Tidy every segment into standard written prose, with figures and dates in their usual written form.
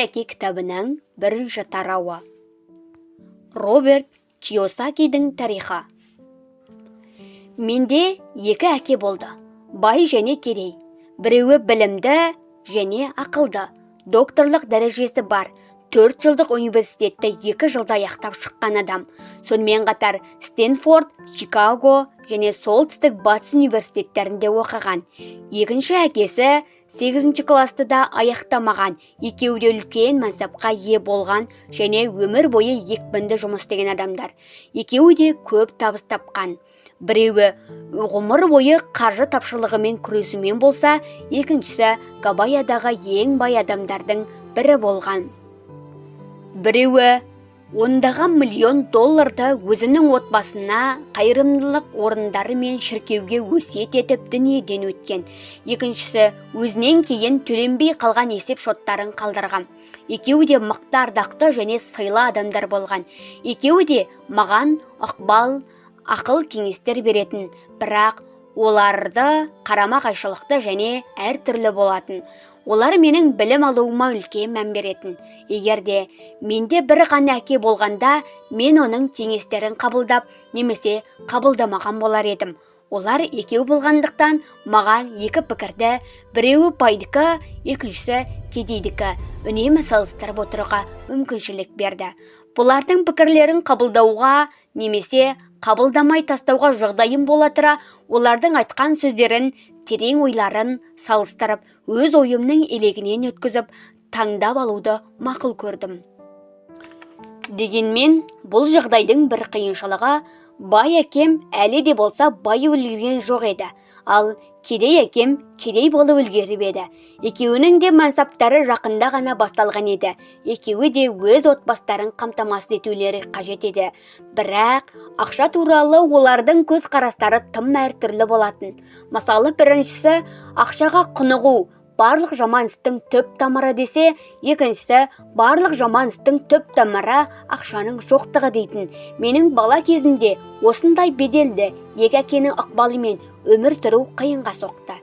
Екі әке кітабының бірінші тарауы. Роберт Кийосакидің тарихы. Менде екі әке болды. Бай және кедей. Біреуі білімді және ақылды. Докторлық дәрежесі бар. 4 жылдық университетті 2 жылда аяқтап шыққан адам. Сонымен қатар Стэнфорд, Чикаго және солтүстік батыс университеттерінде оқыған. Екінші әкесі 8 класты да аяқтамаған. Екеуі де үлкен мансапқа ие болған және өмір бойы екпінді жұмыс істеген адамдар. Екеуі де көп табыс тапқан. Біреуі ғұмыр бойы қаржы тапшылығымен күресумен болса, екіншісі Гавайядағы ең бай адамдардың бірі болған. Біреуі $10 миллион өзінің отбасына, қайырымдылық орындары мен шіркеуге өсиет етіп дүниеден өткен. Екіншісі өзінен кейін төленбей қалған есеп шоттарын қалдырған. Екеуі де мықты, ардақты және сыйлы адамдар болған. Екеуі де маған ақыл кеңестер беретін, бірақ оларды қарама-қайшылықты және әртүрлі болатын. Олар менің білім алуыма үлкен мән беретін. Егерде менде бір ғана әке болғанда, мен оның кеңестерін қабылдап, немесе қабылдамаған болар едім. Олар екеу болғандықтан, маған екі пікірді, біреуі байдікі, екіншісі кедейдікі, үнемі салыстырып отыруға мүмкіншілік берді. Бұлардың пікірлерін қабылдауға, немесе қабылдамай тастауға жағдайым бола тұра, олардың айтқан сөздерін, терең ойларын салыстырып, өз ойымның елегінен өткізіп, таңдап алуды мақұл көрдім. Дегенмен, бұл жағдайдың бір қиыншылығы, бай әкем әлі де болса бай үлгерген жоқ еді, ал кедей әкем кедей болып үлгеріп еді. Екеуінің де мансаптары жақында ғана басталған еді. Екеуі де өз отбастарын қамтамасыз етулері қажет еді. Бірақ ақша туралы олардың көзқарастары тым әртүрлі болатын. Мысалы, біріншісі ақшаға құнығу барлық жаман істің түп тамыры десе, екіншісі барлық жаман істің түп тамыры ақшаның жоқтығы дейтін. Менің бала кезімде осындай беделді екі әкенің ықпалымен өмір сүру қиынға соқты.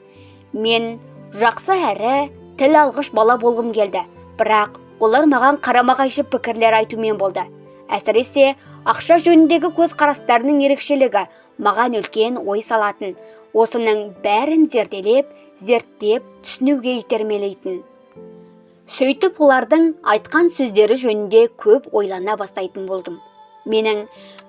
Мен жақсы әрі тіл алғыш бала болғым келді, бірақ олар маған қарама-қайшы пікірлер айтумен болды. Әсіресе ақша жөніндегі көзқарастарының ерекшелігі маған үлкен ой салатын. Осының бәрін зерттеп, түсінуге итермелейтін. Сөйтіп олардың айтқан сөздері жөнінде көп ойлана бастайтын болдым. Менің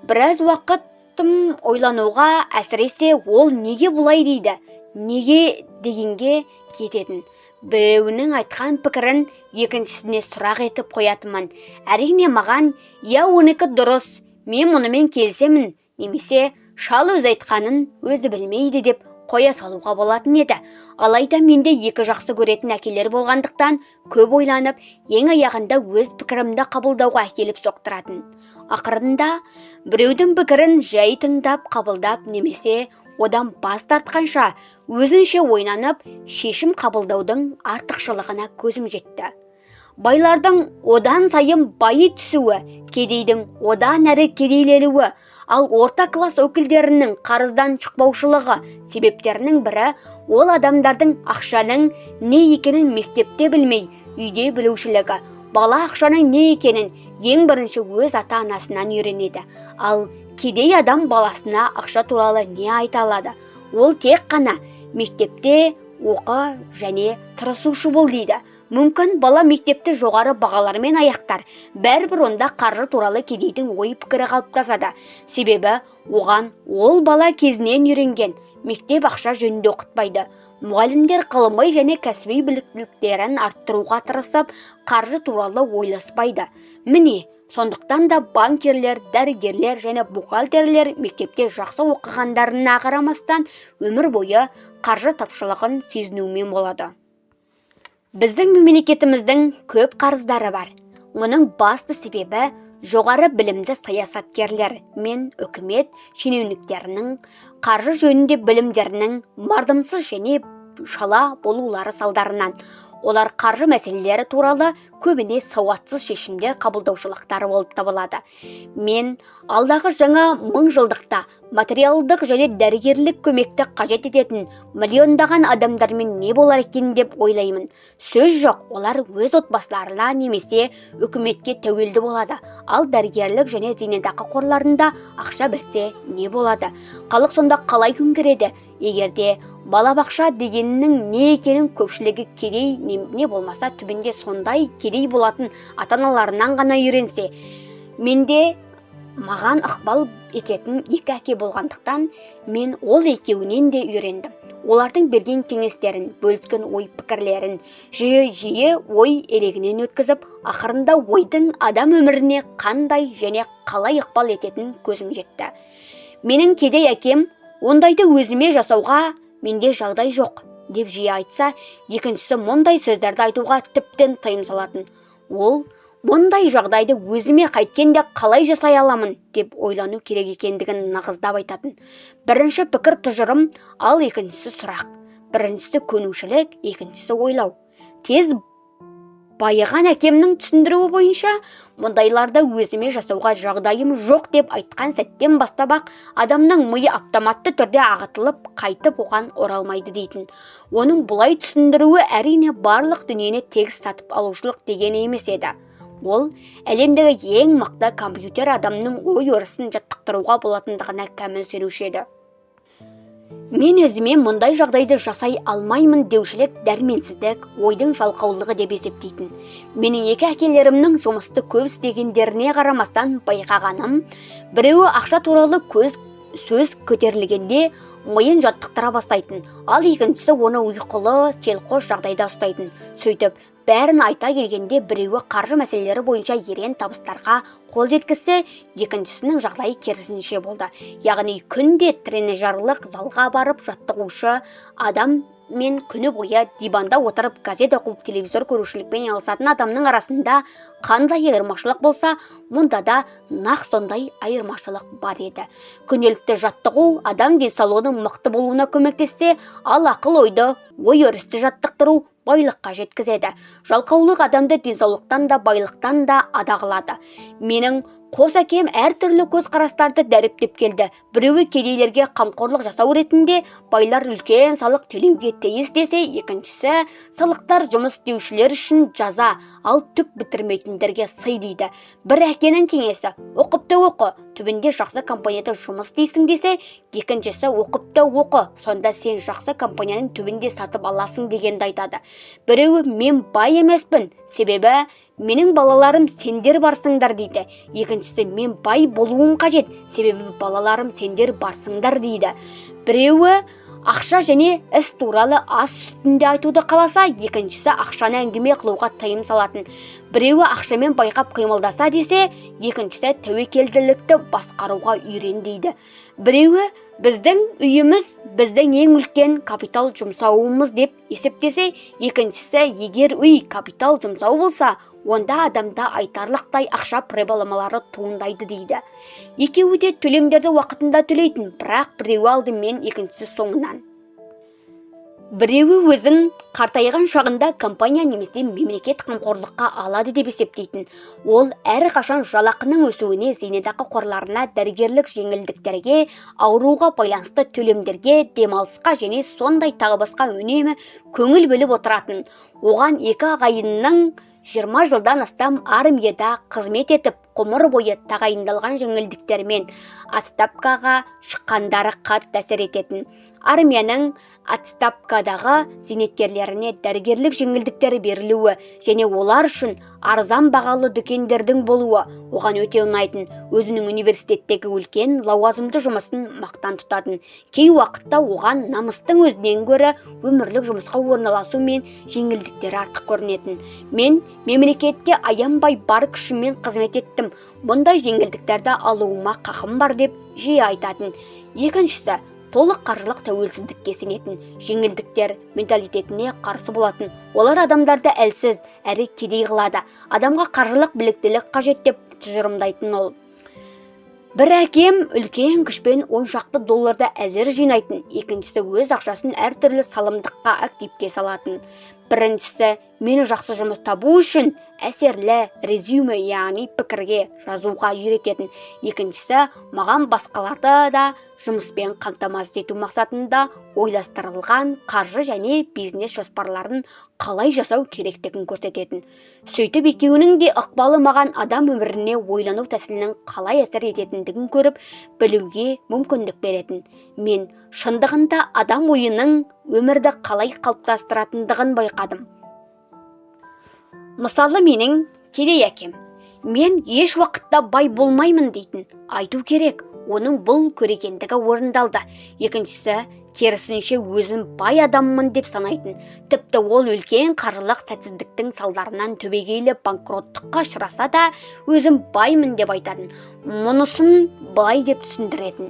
біраз уақытым ойлануға, әсіресе ол неге бұлай дейді, неге дегенге кететін. Біреуінің айтқан пікірін екіншісіне сұрақ етіп қоятынмын. Әрине маған, я оныкі дұрыс, мен мұнымен келісемін, немесе шал өз айтқанын өзі білмейді деп қоя салуға болатын еді. Алайда менде екі жақсы көретін әкелер болғандықтан, көп ойланып, ең аяғында өз пікірімді қабылдауға әкеліп соқтыратын. Ақырында біреудің пікірін жай тыңдап, қабылдап, немесе одан бас тартқанша өзінше ойланып, шешім қабылдаудың артықшылығына көзім жетті. Байлардың одан сайын байы түсуі, кедейдің одан әрі кедейленуі, ал орта класс өкілдерінің қарыздан шықпаушылығы себептерінің бірі ол адамдардың ақшаның не екенін мектепте білмей, үйде білушілігі. Бала ақшаның не екенін ең бірінші өз ата-анасынан үйренеді. Ал кедей адам баласына ақша туралы не айта алады? Ол тек қана мектепте оқы және тырысушы бол дейді. Мүмкін бала мектепті жоғары бағалармен аяқтар, бәрібір онда қаржы туралы кедейдің ой пікірі қалыптасады. Себебі оған ол бала кезінен үйренген, мектеп ақша жөнінде оқытпайды. Мұғалімдер ғылыми және кәсіби біліктіліктерін арттыруға тырысып, қаржы туралы ойласпайды. Міне, сондықтан да банкерлер, дәрігерлер және бухгалтерлер мектепте жақсы оқығандарына қарамастан өмір бойы қаржы тапшылығын сезінумен болады. Біздің мемлекетіміздің көп қарыздары бар. Оның басты себебі жоғары білімді саясаткерлер мен үкімет шенеуніктерінің қаржы жөнінде білімдерінің мардымсыз және шала болулары салдарынан. олар қаржы мәселелері туралы көбіне сауатсыз шешімдер қабылдаушылықтары болып табылады. Мен алдағы жаңа 1000 жылдықта материалдық және дәрігерлік көмекті қажет ететін миллиондаған адамдармен не болар екен деп ойлаймын. Сөз жоқ, олар өз отбасыларына немесе үкіметке тәуелді болады. Ал дәрігерлік және зейнетақы қорларында ақша бітсе не болады? Халық сонда қалай күн көреді? Егерде балабақша дегеннің не екенін көпшілігі кедей не болмаса түбінде сондай кедей болатын ата-аналарынан ғана үйренсе. Менде маған ықпал ететін екі әке болғандықтан мен ол екеуінен де үйрендім. Олардың берген кеңестерін, бөліскен ой пікірлерін жиі ой елегінен өткізіп, ақырында ойдың адам өміріне қандай және қалай ықпал ететін көзім жетті. Менің кедей әкем ондайды өзіме жасауға менде жағдай жоқ деп жиі айтса, екіншісі мұндай сөздерді айтуға тіптен тыйым салатын. Ол мұндай жағдайды өзіме қайткенде қалай жасай аламын деп ойлану керек екендігін нығыздап айтатын. Бірінші пікір тұжырым, ал екіншісі сұрақ. Біріншісі көнушілік, екіншісі ойлау. Тез байыған әкемнің түсіндіруі бойынша, мұндайларды өзіме жасауға жағдайым жоқ деп айтқан сәттен бастап ақ адамның миы автоматты түрде ағытылып, қайтып оған оралмайды дейтін. Оның бұлай түсіндіруі әрине барлық дүниені тегіс сатып алушылық деген емес еді. Ол әлемдегі ең мықты компьютер адамның ой өрісін жаттықтыруға болатындығына кәміл сенуші еді. Мен өзіме мұндай жағдайды жасай алмаймын деушілік дәрменсіздік, ойдың жалқаулығы деп есептейтін. Менің екі әкелерімнің жұмысты көп істегендеріне қарамастан байқағаным, біреуі ақша туралы сөз көтерілгенде миын жаттықтыра бастайтын, ал екіншісі оны ұйқылы, селқос жағдайда ұстайтын. Сөйтіп, бәрін айта келгенде біреуі қаржы мәселелері бойынша ерен табыстарға қол жеткізсе, екіншісінің жағдайы керісінше болды. Яғни күнде тренажерлық залға барып жаттығушы адам мен күні бойы диванда отырып газет оқып телевизор көрушілікпен айналысатын адамның арасында қандай айырмашылық болса, мұнда да нақ сондай айырмашылық бар еді. Күнделікті жаттығу адам денсаулығының мықты болуына көмектессе, ал ақыл ойды, ой өрісті жаттықтыру байлыққа жеткізеді. Жалқаулық адамды денсаулықтан да байлықтан да ада қылады. Менің қос әкем әртүрлі көзқарастарды дәріптеп келді. Біреуі кедейлерге қамқорлық жасау ретінде байлар үлкен салық төлеуге тиіс десе, екіншісі салықтар жұмыс істеушілер үшін жаза, ал түк бітірмейтіндерге сый дейді. Бір әкенің кеңесі оқыпты оқы, түбінде жақсы компанияда жұмыс істейсің десе, екіншісі оқыпты оқы, сонда сен жақсы компанияның түбінде сатып аласың дегенді айтады. Біреуі мен бай емеспін, себебі менің балаларым сендер барсыңдар дейді. Екіншісі мен бай болуым қажет, себебі балаларым сендер барсыңдар дейді. Біреуі ақша және іс туралы ас үстінде айтуды қаласа, екіншісі ақшаны әңгіме қылуға тыйым салатын. Біреуі ақшамен байқап қимылдаса десе, екіншісі тәуекелділікті басқаруға үйрен дейді. Біреуі біздің үйіміз біздің ең үлкен капитал жұмсауымыз деп есептесе, екіншісі егер үй капитал жұмсау болса, онда адамда айтарлықтай ақша проблемалары туындайды дейді. Екеуі де төлемдерді уақытында төлейтін, бірақ біреуі алдымен, екіншісі соңынан. Біреуі өзін қартайған шағында компания немесе мемлекет қамқорлыққа алады деп есептейтін. Ол әрқашан жалақының өсуіне, зейнетақы қорларына, дәрігерлік жеңілдіктерге, ауруға байланысты төлемдерге, демалысқа және сондай тағы басқа үнемі көңіл бөліп отыратын. Оған екі ағайынның 20 жылдан астам армияда қызмет етіп, ғұмыр бойы тағайындалған жеңілдіктермен отставкаға шыққандары қатты әсер ететін. Армияның отставкадағы зейнеткерлеріне дәрігерлік жеңілдіктері берілуі және олар үшін арзан бағалы дүкендердің болуы оған өте ұнайтын. Өзінің университеттегі үлкен лауазымды жұмысын мақтан тұтатын. Кей уақытта оған намыстың өзінен гөрі өмірлік жұмысқа орналасу мен жеңілдіктері артық көрінетін. Мен мемлекетке аянбай бар күшіммен қызмет еттім. Бұндай жеңілдіктерді алуыма қақым бар деп жиі айтатын. Екіншісі, толық қаржылық тәуелсіздікке сенетін. Жеңілдіктер менталитетіне қарсы болатын. Олар адамдарды әлсіз, әрі кедей қылады. Адамға қаржылық біліктілік қажет деп тұжырымдайтын ол. Бір әкем үлкен күшпен 10 шақты долларды әзір жинайтын, екіншісі өз ақшасын әртүрлі салымдыққа активке салатын. Біріншісі, мені жақсы жұмыс табу үшін әсерлі резюме, яғни пікірге жазуға үйрететін. Екіншісі, маған басқаларды да жұмыспен қамтамасыз ету мақсатында ойластырылған қаржы және бизнес жоспарларын қалай жасау керектігін көрсететін. Сөйтіп, екеуінің де ықпалы маған адам өміріне ойлану тәсілінің қалай әсер ететіндігін көріп, білуге мүмкіндік беретін. Мен шындығында адам ойының өмірді қалай қалыптастыратындығын байқадым. Мысалы, менің кедей әкем, мен еш уақытта бай болмаймын дейтін, айту керек. Оның бұл көрегендігі орындалды. Екіншісі, керісінше өзін бай адаммын деп санайтын. Тіпті ол үлкен қаржылық сәтсіздіктің салдарынан түбегейлі банкроттыққа ұшыраса да, өзін баймын деп айтатын. Мұнысын бай деп түсіндіретін.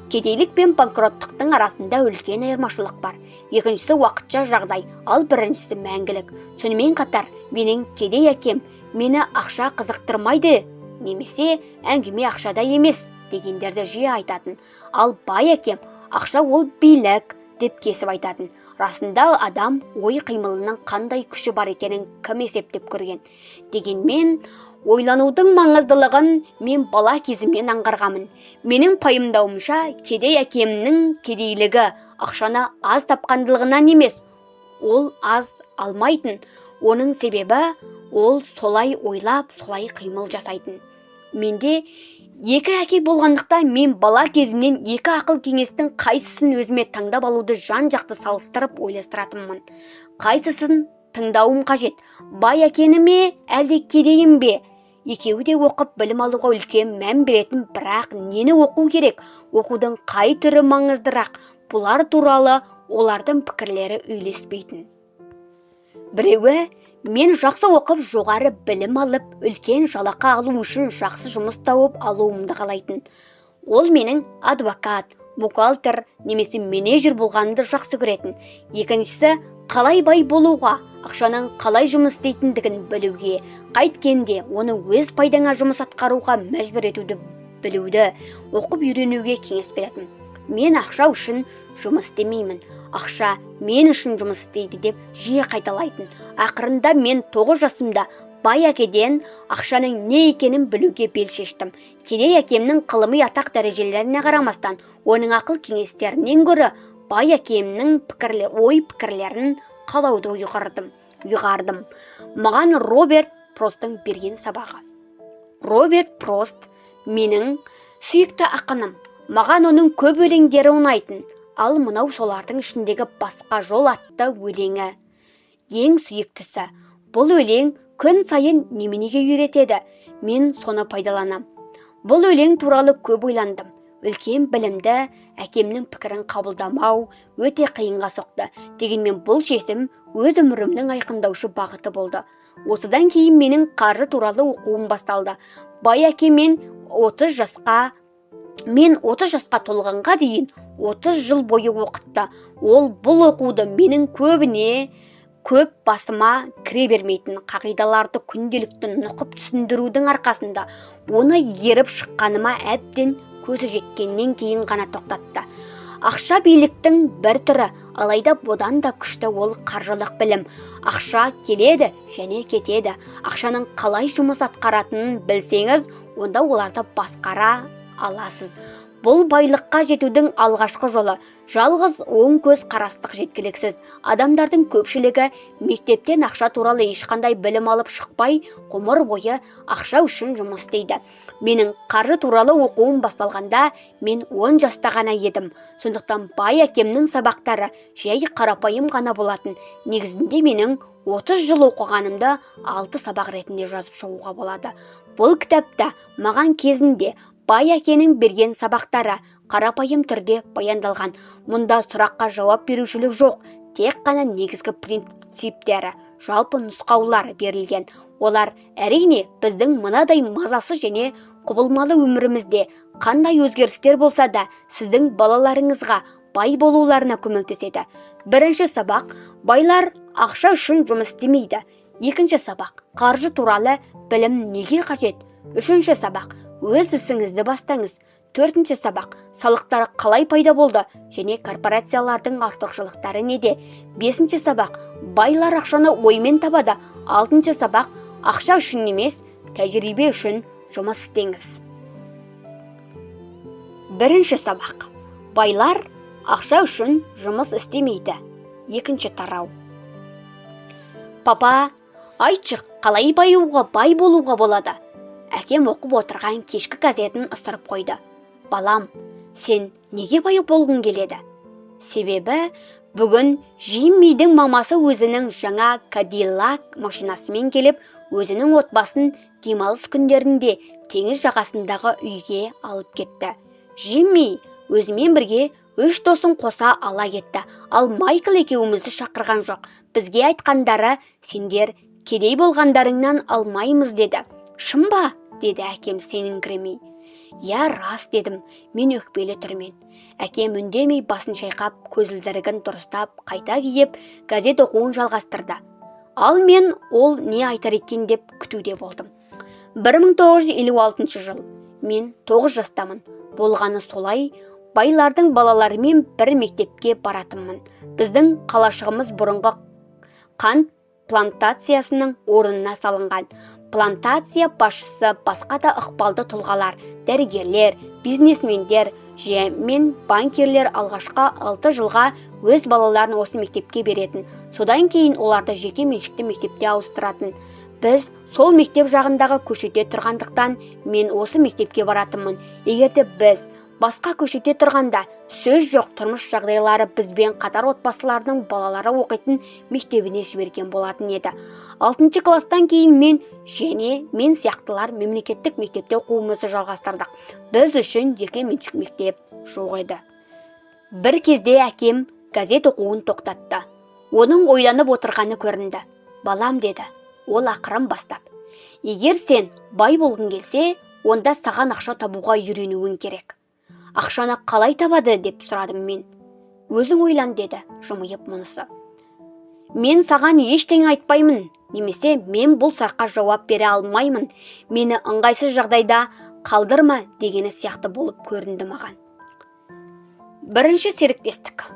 Кедейлік пен банкроттықтың арасында үлкен айырмашылық бар. Екіншісі уақытша жағдай, ал біріншісі мәңгілік. Сонымен қатар, менің кедей әкем мені ақша қызықтырмайды, немесе әңгіме ақшада емес дегендерді жиі айтатын. Ал бай әкем, ақша ол билік деп кесіп айтатын. Расында адам ой қимылының қандай күші бар екенін кім есептеп көрген. Дегенмен, ойланудың маңыздылығын мен бала кезімнен аңғарғамын. Менің пайымдауымша, кедей әкемнің кедейлігі ақшаны аз тапқандылығынан емес, ол аз алмайтын. Оның себебі ол солай ойлап, солай қимыл жасайтын. Менде екі әке болғандықта мен бала кезімнен екі ақыл кеңестің қайсысын өзіме таңдап алуды жан-жақты салыстырып ойластыратынмын. Қайсысын тыңдауым қажет? Бай әкені ме, әлде кедейін бе? Екеуі де оқып білім алуға үлкен мән беретін, бірақ нені оқу керек? Оқудың қай түрі маңыздырақ? Бұлар туралы олардың пікірлері үйлеспейтін. Біреуі, мен жақсы оқып жоғары білім алып, үлкен жалақы алу үшін жақсы жұмыс тауып алуымды қалайтын. Ол менің адвокат, бухгалтер немесе менеджер болғанымды жақсы көретін. Екіншісі, қалай бай болуға, ақшаның қалай жұмыс істейтіндігін білуге, қайткенде оны өз пайдаңа жұмыс атқаруға мәжбүр етуді білуді, оқып үйренуге кеңес беретін. Мен ақша үшін жұмыс істемеймін, ақша мен үшін жұмыс істейді деп жиі қайталайтын. Ақырында мен 9 жасымда бай әкеден ақшаның не екенін білуге бел шештім. Кедей әкемнің ғылыми атақ дәрежелеріне қарамастан, оның ақыл кеңестерінен гөрі бай әкемнің ой пікірлерін қалауды ұйғардым. Маған Роберт Простың берген сабағы. Роберт Прост менің сүйікті ақыным. Маған оның көп өлеңдері ұнайтын. Ал мынау солардың ішіндегі басқа жол атты өлеңі. Ең сүйіктісі. Бұл өлең күн сайын неменеге үйретеді. Мен соны пайдаланам. Бұл өлең туралы көп ойландым. Үлкен білімді әкемнің пікірін қабылдамау өте қиынға соқты. Дегенмен бұл шешім өз өмірімнің айқындаушы бағыты болды. Осыдан кейін менің қаржы туралы оқуым басталды. Бай әкемен 30 жасқа толғанға дейін 30 жыл бойы оқытты. Ол бұл оқуды менің көп басыма кіре бермейтін қағидаларды күнделікті нұқып түсіндірудің арқасында оны еріп шыққаныма әбден көзі жеткеннен кейін ғана тоқтатты. Ақша биліктің бір түрі, алайда бұдан да күшті ол қаржылық білім. Ақша келеді және кетеді. Ақшаның қалай жұмыс атқаратынын білсеңіз, онда оларды басқара аласыз. Бұл байлыққа жетудің алғашқы жолы. Жалғыз оң көз қарастық жеткіліксіз. Адамдардың көпшілігі мектептен ақша туралы ешқандай білім алып шықпай, ғұмыр бойы ақша үшін жұмыс істейді. Менің қаржы туралы оқуым басталғанда мен 10 жаста ғана едім. Сондықтан бай әкемнің сабақтары жай қарапайым ғана болатын. Негізінде менің 30 жыл оқығанымды 6 сабақ ретінде жазып шығуға болады. Бұл кітапта маған кезінде бай әкенің берген сабақтары қарапайым түрде баяндалған. Мұнда сұраққа жауап берушілік жоқ, тек қана негізгі принциптері, жалпы нұсқаулар берілген. Олар әрине біздің мынадай мазасыз және құбылмалы өмірімізде қандай өзгерістер болса да сіздің балаларыңызға бай болуларына көмектеседі. Бірінші сабақ, байлар ақша үшін жұмыс істемейді. Екінші сабақ, қаржы туралы білім неге қажет? Үшінші сабақ, өз ісіңізді бастаңыз. Төртінші сабақ, салықтар қалай пайда болды және корпорациялардың артықшылықтары неде? Бесінші сабақ, Байлар ақшаны оймен табады. 6-шы сабақ: ақша үшін емес, тәжірибе үшін жұмыс істеңіз. 1-ші сабақ: байлар ақша үшін жұмыс істемейді. 2-ші тарау. Папа, айтшы, қалай бай болуға болады? Әкем оқып отырған кешкі газетін ысырып қойды. Балам, сен неге бай болғың келеді? Себебі, бүгін Жиммидің мамасы өзінің жаңа Кадиллак машинасымен келіп, өзінің отбасын демалыс күндерінде теңіз жағасындағы үйге алып кетті. Жимми өзімен бірге 3 досын қоса ала кетті, ал Майкл екеумізді шақырған жоқ. Бізге айтқандары: сендер кедей болғандарыңнан алмаймыз деді. Шын ба? Деді әкем сеніңкіремей. Я, рас, дедім мен өкпелі түрмен. Әкем үндемей басын шайқап, көзілдірігін дұрыстап, қайта киіп, газет оқуын жалғастырды. Ал мен ол не айтар екен деп күтуде болдым. 1956 жыл. Мен 9 жастамын. Болғаны солай, байлардың балаларымен бір мектепке баратынмын. Біздің қалашығымыз бұрынғы қант плантациясының орнына салынған. Плантация басшысы басқа да ықпалды тұлғалар, дәрігерлер, бизнесмендер мен банкирлер алғашқы 6 жылға өз балаларын осы мектепке беретін. Содан кейін оларды жеке меншікті мектепте ауыстыратын. Біз сол мектеп жағындағы көшеде тұрғандықтан мен осы мектепке баратынмын. Егерде біз басқа көшеде тұрғанда сөз жоқ тұрмыс жағдайлары бізбен қатар отбасылардың балалары оқитын мектебіне жіберген болатын еді. 6-шы класстан кейін мен сияқтылар мемлекеттік мектепте оқуымызды жалғастырдық. Біз үшін жеке меншік мектеп жоқ еді. Бір кезде әкем газет оқуын тоқтатты. Оның ойланып отырғаны көрінді. Балам, деді ол ақырын бастап, егер сен бай болғың келсе, онда саған ақша табуға үйренуің керек. Ақшаны қалай табады деп сұрадым мен. Өзің ойлан, деді жымиып мұнысы. Мен саған ештеңе айтпаймын, немесе мен бұл сұраққа жауап бере алмаймын. Мені ыңғайсыз жағдайда қалдырма дегені сияқты болып көрінді маған. 1-ші серіктестік.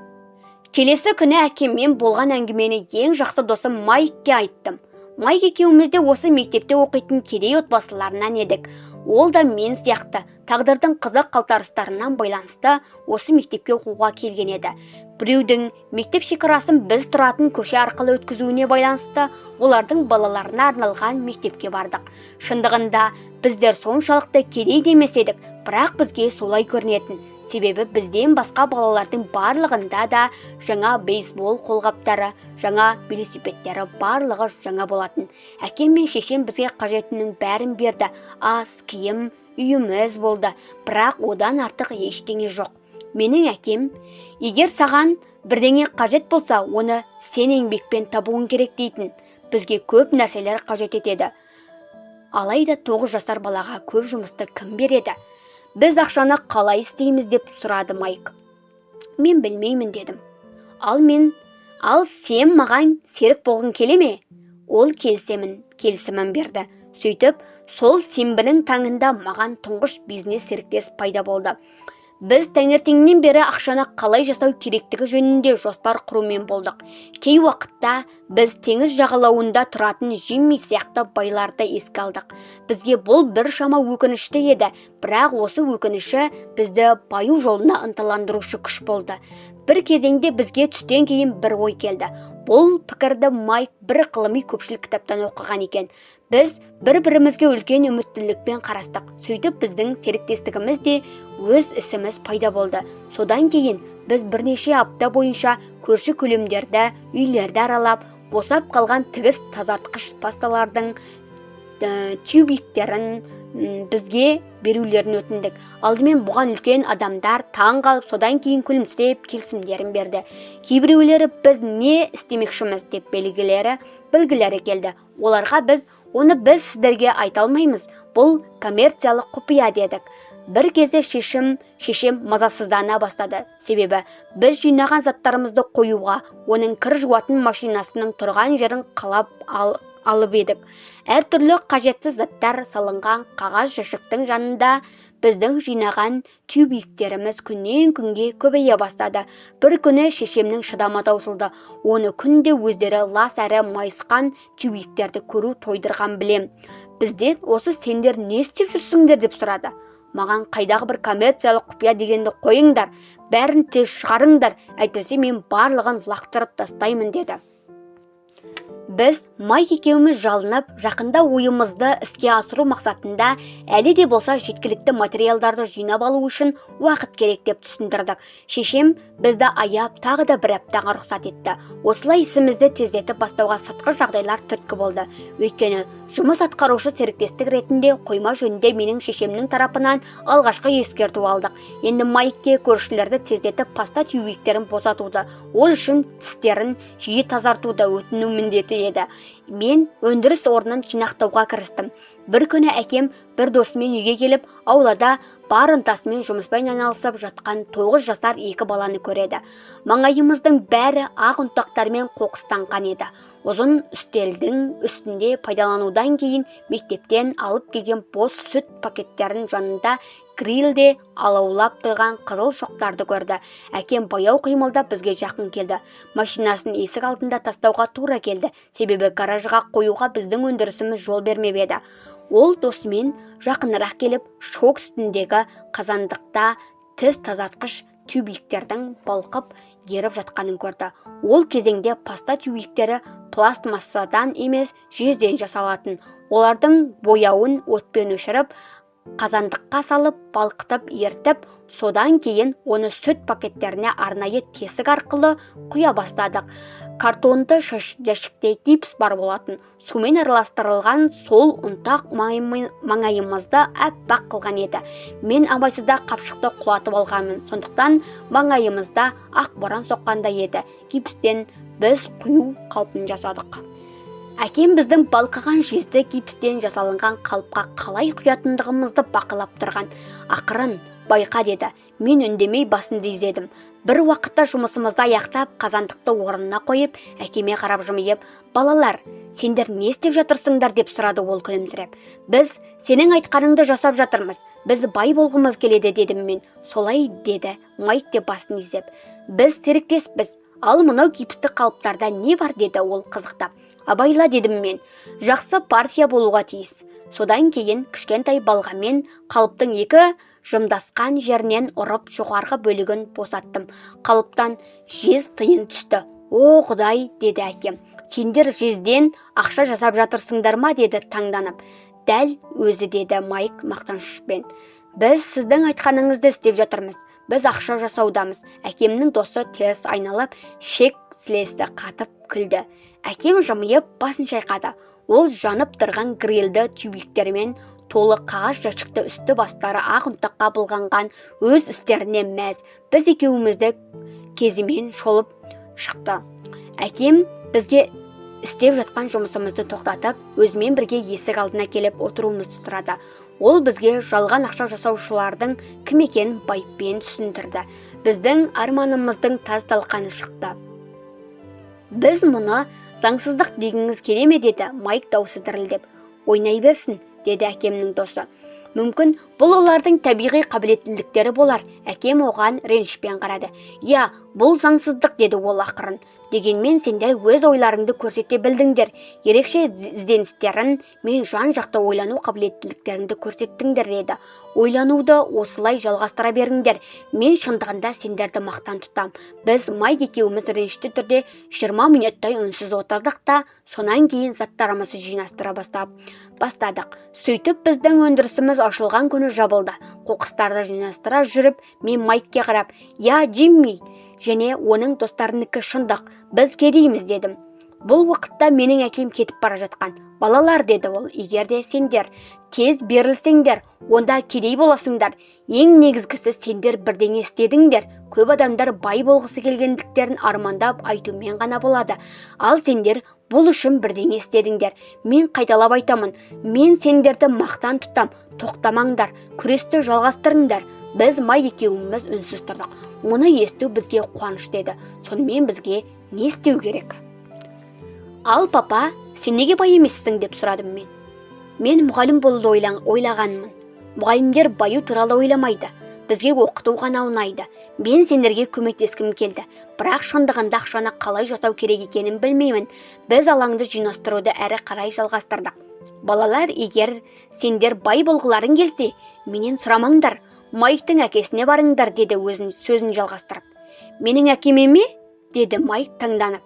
Келесі күні әкеммен болған әңгімені ең жақсы досым Майкке айттым. Майк екеуміз де осы мектепте оқитын кедей отбасыларынан едік. Ол да мен сияқты тағдырдың қызық қалтарыстарынан байланысты осы мектепке оқуға келген еді. Біреудің мектеп шекарасын біз тұратын көше арқылы өткізуіне байланысты олардың балаларына арналған мектепке бардық. Шындығында біздер соншалықты кедей демес едік, бірақ бізге солай көрінетін. Себебі бізден басқа балалардың барлығында да жаңа бейсбол қолғаптары, жаңа велосипедтері барлығы жаңа болатын. Әкем мен шешем бізге қажетінің бәрін берді. Ас, киім, үйіміз болды, бірақ одан артық ештеңе жоқ. Менің әкем, егер саған бірдеңе қажет болса, оны сен еңбекпен табуың керек дейтін. Бізге көп нәрселер қажет етеді. Алайда 9 жасар балаға көп жұмысты кім береді? Біз ақшаны қалай істейміз деп сұрады Майк. Мен білмеймін, дедім. Ал сен маған серік болғың келе ме? Ол келісімін берді. Сөйтіп, сол сенбінің таңында маған тұңғыш бизнес серіктес пайда болды. Біз таңертеңнен бері ақшаны қалай жасау керектігі жөнінде жоспар құрумен болдық. Кей уақытта біз теңіз жағалауында тұратын Жимми сияқты байларды еске алдық. Бізге бұл бір шама өкінішті еді, бірақ осы өкініші бізді баю жолына ынталандырушы күш болды. Бір кезеңде бізге түстен кейін бір ой келді. Бұл пікірді Майк бір ғылыми көпшілік кітаптан оқыған екен. Біз бір-бірімізге үлкен үміттілікпен қарастық. Сөйтіп біздің серіктестігіміз де өз ісіміз пайда болды. Содан кейін біз бірнеше апта бойынша көрші көлемдерді, үйлерді аралап, босап қалған тігіс тазартқыш пасталардың тюбиктерін бізге берулерін өтіндік. Алдымен бұған үлкен адамдар таң қалып, содан кейін күлімсіреп келісімдерін берді. Кейбіреулері біз не істемекшіміз деп білгілері келді. Оларға біз сіздерге айта алмаймыз, бұл коммерциялық құпия дедік. Бір кезде шешем мазасыздана бастады. Себебі біз жинаған заттарымызды қоюға, оның кір жуатын машинасының тұрған жерін қалап алып едік. Әртүрлі қажетсіз заттар салынған қағаз жәшіктің жанында біздің жинаған тюбиктеріміз күннен күнге көбейе бастады. Бір күні шешемнің шыдамы таусылды. Оны күнде өздері лас әрі майысқан тюбиктерді көру тойдырған білем. Бізден осы сендер не істеп жүрсіңдер деп сұрады. Маған қайдағы бір коммерциялық құпия дегенді қойыңдар, бәрін тез шығарыңдар, әйтпесе мен барлығын лақтырып тастаймын деді. Біз Майк екеуміз жалынып, жақында ойымызды іске асыру мақсатында әлі де болса жеткілікті материалдарды жинап алу үшін уақыт керек деп түсіндірдік. Шешем бізді аяп тағы да бір аптаға рұқсат етті. Осылай ісімізді тездетіп бастауға сыртқы жағдайлар түрткі болды. Өйткені жұмыс атқарушы серіктестік ретінде қойма жөнінде менің шешемнің тарапынан алғашқы ескерту алдық. Енді Майкке көршілерді тездетіп паста тюбиктерін босатуды, ол үшін тістерін жиі тазартуды өтіну міндеті еді. Мен өндіріс орнын жинақтауға кірістім. Бір күні әкем бір досымен үйге келіп, аулада бар ынтасымен жұмыспен айналысып жатқан 9 жасар екі баланы көреді. Маңайымыздың бәрі ақ ұнтақтармен қоқыстанған еді. Ұзын үстелдің үстінде пайдаланудан кейін мектептен алып келген бос сүт пакеттерінің жанында грилде алаулап тұрған қызыл шоқтарды көрді. Әкем баяу қимылдап бізге жақын келді. Машинасын есік алдында тастауға тура келді, себебі гаражға қоюға біздің өндірісіміз жол бермеп еді. Ол досымен жақынырақ келіп, шок үстіндегі қазандықта тіс тазартқыш тюбиктердің балқып еріп жатқанын көрді. Ол кезеңде паста тюбиктері пластмассадан емес жезден жасалатын. Олардың бояуын отпен өшіріп, қазандыққа салып, балқытып, ертіп, содан кейін оны сүт пакеттеріне арнайы тесік арқылы құя бастадық. Картонды жәшікте гипс бар болатын. Сумен араластырылған сол ұнтақ маңайымызды әппақ қылған еді. Мен абайсызда қапшықты құлатып алғанмын. Сондықтан маңайымызда ақ боран соққанда еді. Гипстен біз құю қалпын жасадық. Әкем біздің балқыған жезді гипстен жасалынған қалыпқа қалай құятындығымызды бақылап тұрған. Ақырын байқа деді. Мен үндемей басымды изедім. Бір уақытта жұмысымызды аяқтап, қазандықты орнына қойып, әкеме қарап жымиып, балалар, сендер не істеп жатырсыңдар деп сұрады ол күлімсіреп. Біз сенің айтқаныңды жасап жатырмыз. Біз бай болғымыз келеді дедім мен. Солай деді Майк те басын изеп. Біз серіктеспіз. Ал мынау гипсті қалыптарда не бар деді ол қызықтап. Абайла дедім мен. Жақсы партия болуға тиіс. Содан кейін кішкентай балғамен қалыптың екі жымдасқан жерінен ұрып жоғарғы бөлігін босаттым. Қалыптан жез тиын түсті. О, Құдай, деді әкем. Сендер жезден ақша жасап жатырсыңдар ма деді таңданып. Дәл өзі деді Майк мақтанышпен. Біз сіздің айтқаныңызды істеп жатырмыз. Біз ақша жасаудамыз. Әкемнің досы теріс айналып, шек сілесті қатып күлді. Әкем жымиып басын шайқады. Ол жанып тұрған грилді тюбиктермен толы қағаз жәшікті үсті бастары ақ ұнтаққа былғанған өз істеріне мәз. Біз екеумізді кезімен шолып шықты. Әкем бізге істеп жатқан жұмысымызды тоқтатып, өзімен бірге есік алдына келіп отыруымызды сұрады. Ол бізге жалған ақша жасаушылардың кім екенін байыппен түсіндірді. Біздің арманымыздың таз талқаны шықты. Біз мұны заңсыздық дегіңіз келе ме деді Майк даусы дірілдеп. Ойнай берсін, деді әкемнің досы. Мүмкін бұл олардың табиғи қабілеттіліктері болар. Әкем оған ренішпен қарады. Я, бұл заңсыздық деді ол ақырын. Дегенмен сендер өз ойларыңды көрсете білдіңдер. Ерекше ізденістерін мен жан-жақты ойлану қабілеттіліктеріңді көрсеттіңдер деді. Ойлануды осылай жалғастыра беріңдер. Мен шындығында сендерді мақтан тұтам. Біз Майк екеуміз ренішті түрде 20 минуттай үнсіз отырдық та, сонан кейін заттарымызды жинастыра бастадық. Сөйтіп біздің өндірісіміз ашылған күні жабылды. Қоқыстарды жинастыра жүріп, мен Майкке қарап, я, Джимми, және оның достарынікі шындық, біз кедейміз дедім. Бұл уақытта менің әкем кетіп бара жатқан. Балалар деді ол, егерде сендер тез берілсеңдер, онда кедей боласыңдар. Ең негізгісі сендер бірдеңе істедіңдер. Көп адамдар бай болғысы келгендіктерін армандап айтумен ғана болады. Ал сендер бұл үшін бірдеңе істедіңдер. Мен қайталап айтамын, мен сендерді мақтан тұтам. Тоқтамаңдар, күресті жалғастырыңдар. Біз Майк екеуміз үнсіз тұрдық. Оны есту бізге қуаныш деді. Сонымен бізге не істеу керек? Ал папа, сен неге бай емессің деп сұрадым мен. Мен мұғалім болуды ойлағанмын. Мұғалімдер баю туралы ойламайды. Бізге оқыту ғана ұнайды. Мен сендерге көмектескім келді. Бірақ шындығында ақшаны қалай жасау керек екенін білмеймін. Біз алаңды жинастыруды әрі қарай жалғастырдық. Балалар, егер сендер бай болғыларың келсе, менен сұрамаңдар. Майктың әкесіне барыңдар, деді сөзін жалғастырып. Менің әкеме ме? Деді Майк таңданып.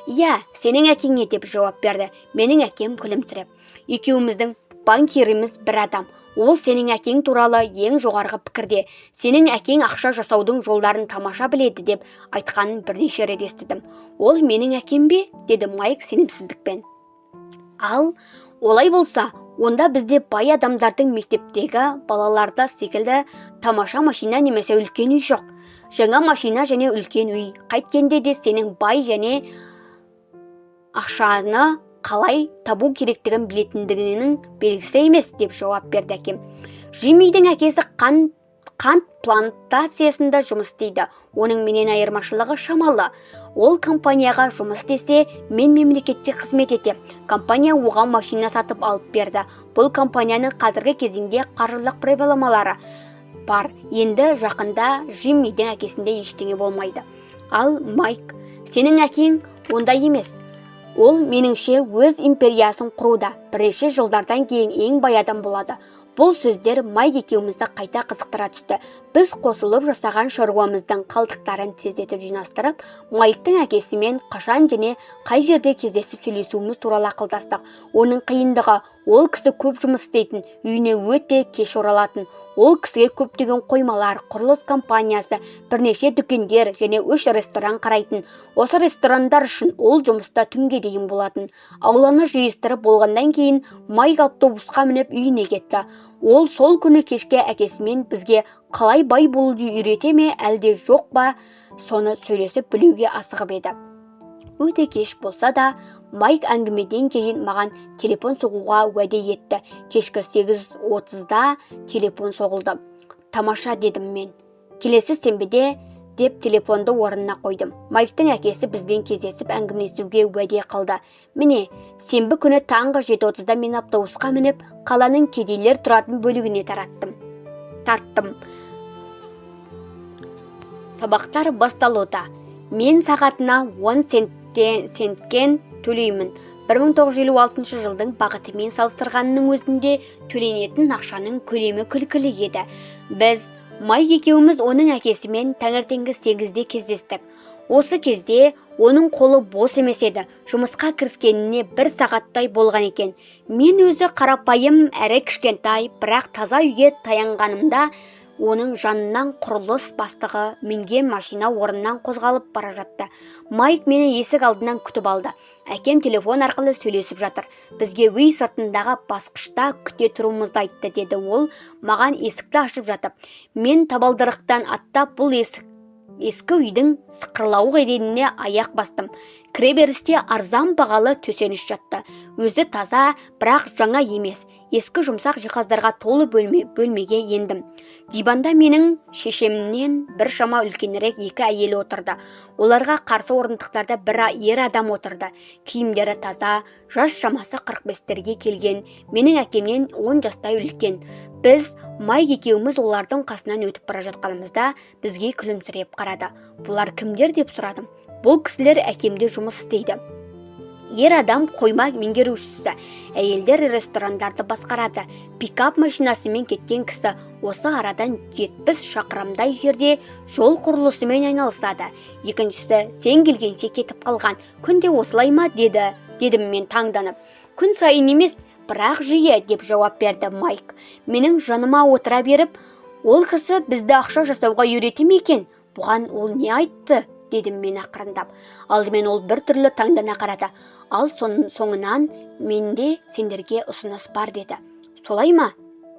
Иә, сенің әкеңе, деп жауап берді. Менің әкем күлімсіреп. Екеуміздің банкиріміз бір адам. Ол сенің әкең туралы ең жоғарғы пікірде. Сенің әкең ақша жасаудың жолдарын тамаша біледі деп айтқанын бірнеше рет естідім. Ол менің әкем бе? Деді Майк сенімсіздікпен. Ал олай болса, онда бізде бай адамдардың мектептегі балаларда секілді тамаша машина немесе үлкен үй жоқ. Жаңа машина және үлкен үй. Қайткенде де сенің бай және ақшаны қалай табу керектігін білетіндігінің белгісі емес, деп жауап берді әкем. Джиммидің әкесі қант плантациясында жұмыс істейді. Оның менен айырмашылығы шамалы. Ол компанияға жұмыс істесе, мен мемлекетте қызмет етем. Компания оған машина сатып алып берді. Бұл компанияның қазіргі кезеңде қаржылық проблемалары бар. Енді жақында Джиммидің әкесінде ештеңе болмайды. Ал Майк, сенің әкең ондай емес. Ол меніңше өз империясын құруда. Бірнеше жылдардан кейін ең бай адам болады. Бұл сөздер Майк екеумізді қайта қызықтыра түсті. Біз қосылып жасаған шаруамыздың қалдықтарын тездетіп жинастырып, Майктың әкесімен қашан және қай жерде кездесіп сөйлесуіміз туралы ақылдастық. Оның қиындығы, ол кісі көп жұмыс істейтін, үйіне өте кеш оралатын. Ол кісіге көптеген қоймалар, құрылыс компаниясы, бірнеше дүкендер және 3 ресторан қарайтын. Осы ресторандар үшін ол жұмыста түнге дейін болатын. Ауланы жиыстырып болғаннан кейін Майк автобусқа мініп үйіне кетті. Ол сол күні кешке әкесімен бізге қалай бай болуды үйрете ме, әлде жоқ ба, соны сөйлесіп білуге асығып еді. Өте кеш болса да, Майк әңгімеден кейін маған телефон соғуға уәде етті. Кешкі 8:30-да телефон соғылды. Тамаша, дедім мен. Келесі сенбіде, деп телефонды орнына қойдым. Майктың әкесі бізбен кездесіп әңгімелесуге уәде қылды. Міне, сенбі күні таңғы 7:30-да мен автобусқа мініп, қаланың кедейлер тұратын бөлігіне тарттым. Сабақтар басталуда. Мен сағатына 10 центкен төлеймін. 1956 жылдың бағытымен салыстырғанның өзінде төленетін ақшаның көлемі күлкілі еді. Біз Майк екеуміз оның әкесімен таңертеңгі 8-де кездестік. Осы кезде оның қолы бос емес еді. Жұмысқа кіріскеніне 1 сағаттай болған екен. Мен өзі қарапайым әрі кішкентай, бірақ таза үйге таянғанымда оның жанынан құрылыс бастығы мінген машина орнынан қозғалып бара жатты. Майк мені есік алдынан күтіп алды. Әкем телефон арқылы сөйлесіп жатыр. Бізге үй сыртындағы басқышта күте тұруымызды айтты, деді ол маған есікті ашып жатып. Мен табалдырықтан аттап бұл ескі үйдің сықырлауық еденіне аяқ бастым. Кіреберісте арзан бағалы төсеніш жатты. Өзі таза, бірақ жаңа емес. Ескі жұмсақ жиһаздарға толы бөлмеге ендім. Диванда менің шешемнен бір шама үлкенірек 2 әйелі отырды. Оларға қарсы орындықтарда бір ер адам отырды. Киімдері таза, жас шамасы 45-терге келген. Менің әкемнен 10 жастай үлкен. Біз Майк екеуміз олардың қасынан өтіп бара жатқанымызда бізге күлімсіреп қарады. Бұлар кімдер, деп сұрадым. Бұл кісілер әкемде жұмыс істейді. Ер адам қойма меңгерушісі, әйелдер ресторандарды басқарады. Пикап машинасымен кеткен кісі осы арадан 70 шақырымдай жерде жол құрылысымен айналысады. Екіншісі сен келгенше кетіп қалған. Күнде осылай ма, дедім мен таңданып. Күн сайын емес, бірақ жиі, деп жауап берді Майк. Менің жаныма отыра беріп, ол кісі бізді ақша жасауға үйрете ме екен? Бұған ол не айтты? Дедім мен ақырындап. Алдымен ол бір түрлі таңдана қарады. Ал соңынан менде сендерге ұсыныс бар, деді. Солай ма?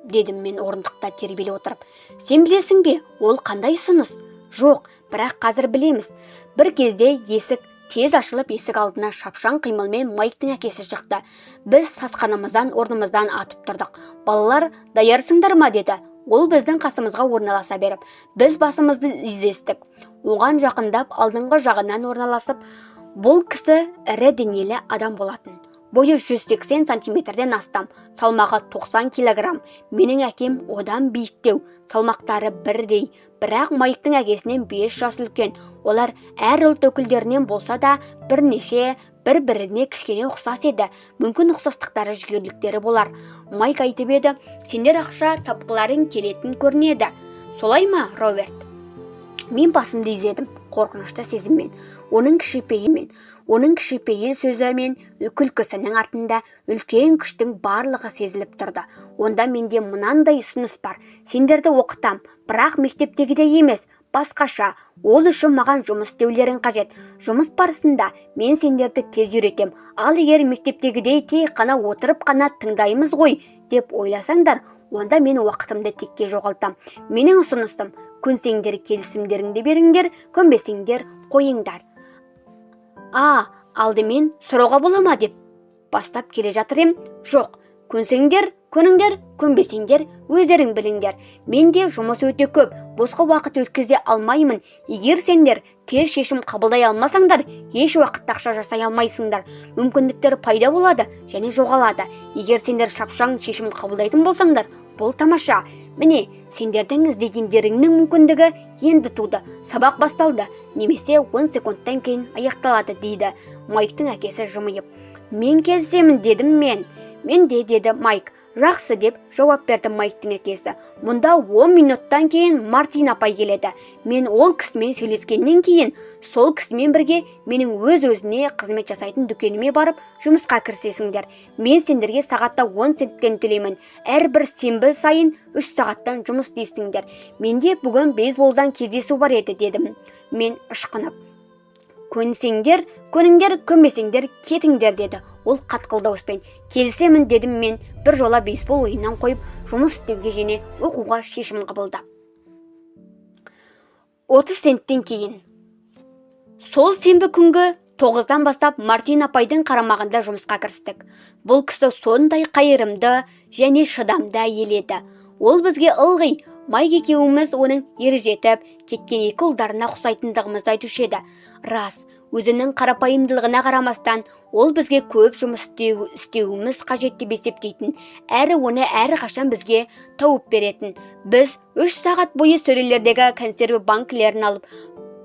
Дедім мен орындықта тербеле отырып. Сен білесің бе, ол қандай ұсыныс? Жоқ, бірақ қазір білеміз. Бір кезде есік тез ашылып, есік алдына шапшаң қимылмен Майктың әкесі шықты. Біз сасқанымыздан орнымыздан атып тұрдық. Балалар, даярсыңдар ма, деді. Ол біздің қасымызға орналаса беріп, біз басымызды изестік. Оған жақындап, алдыңғы жағынан орналасып, бұл кісі ірі денелі адам болатын. бойы 180 сантиметрден астам, салмағы 90 килограмм. Менің әкем одан биіктеу, салмақтары бірдей, бірақ Майктың әкесінен 5 жас үлкен. Олар әр ұлт өкілдерінен болса да, бірнеше бір-біріне кішкене ұқсас еді. Мүмкін ұқсастықтары жігерліктері болар. Майк айтып еді, сендер ақша тапқыларың келетін көрінеді. Солай ма, Роберт? Мен басымды изедім, қорқынышты сезіммен. Оның кішіпейіл сөзі мен күлкісінің артында үлкен күштің барлығы сезіліп тұрды. Онда менде мынандай ұсыныс бар. Сендерді оқытам, бірақ мектептегідей емес, басқаша. Ол үшін маған жұмыс істеулерің қажет. Жұмыс барысында мен сендерді тез үйретем. Ал егер мектептегідей тек қана отырып қана тыңдаймыз ғой деп ойласаңдар, онда мен уақытымды текке жоғалтам. Менің ұсынысым, көнсеңдер келісімдеріңді беріңдер, көнбесеңдер қойыңдар. Алдымен сұрауға бола ма деп бастап келе жатыр ем. Жоқ, көнсеңдер, көніңдер, көнбесеңдер өздерің біліңдер. Менде жұмыс өте көп, босқа уақыт өткізе алмаймын. Егер сендер тез шешім қабылдай алмасаңдар, еш уақытта ақша жасай алмайсыңдар. Мүмкіндіктер пайда болады және жоғалады. Егер сендер шапшаң шешім қабылдайтын болсаңдар, бұл тамаша. Міне, сендердің іздегендеріңнің мүмкіндігі енді туды. Сабақ басталды, немесе 10 секундтан кейін аяқталады дейді Майктың әкесі жымиып. Мен келісемін дедім мен. Мен де деді Майк. Жақсы деп жауап берді Майктың әкесі. Мұнда 10 минуттан кейін Мартин апай келеді. Мен ол кісімен сөйлескеннен кейін, сол кісімен бірге менің өз-өзіне қызмет жасайтын дүкеніме барып, жұмысқа кірісесіңдер. Мен сендерге сағатта 10 центтен төлеймін. Әрбір сенбі сайын 3 сағаттан жұмыс істейсіңдер. Менде бүгін бейсболдан кездесу бар еді, дедім мен ышқынып. Көнсеңдер, көніңдер, көнбесеңдер кетіңдер, деді ол қатқыл дауыспен. Келісемін дедім мен, бір жола бейсбол ойыннан қойып, жұмыс істеуге және оқуға шешім қабылдап. 30 центтен кейін. Сол сенбі күнгі 9-дан бастап Мартин апайдың қарамағында жұмысқа кірістік. Бұл кісі сондай қайырымды және шыдамды әйел еді. Ол бізге ылғи, Майк екеуіміз оның ержетіп кеткен екі ұлдарына ұқсайтындығымызды айтушы еді. Рас, өзінің қарапайымдылығына қарамастан, ол бізге көп жұмыс істеуіміз қажет деп есептейтін, әрі оны әрқашан бізге тауып беретін. Біз 3 сағат бойы сөрелердегі консерві банкілерін алып,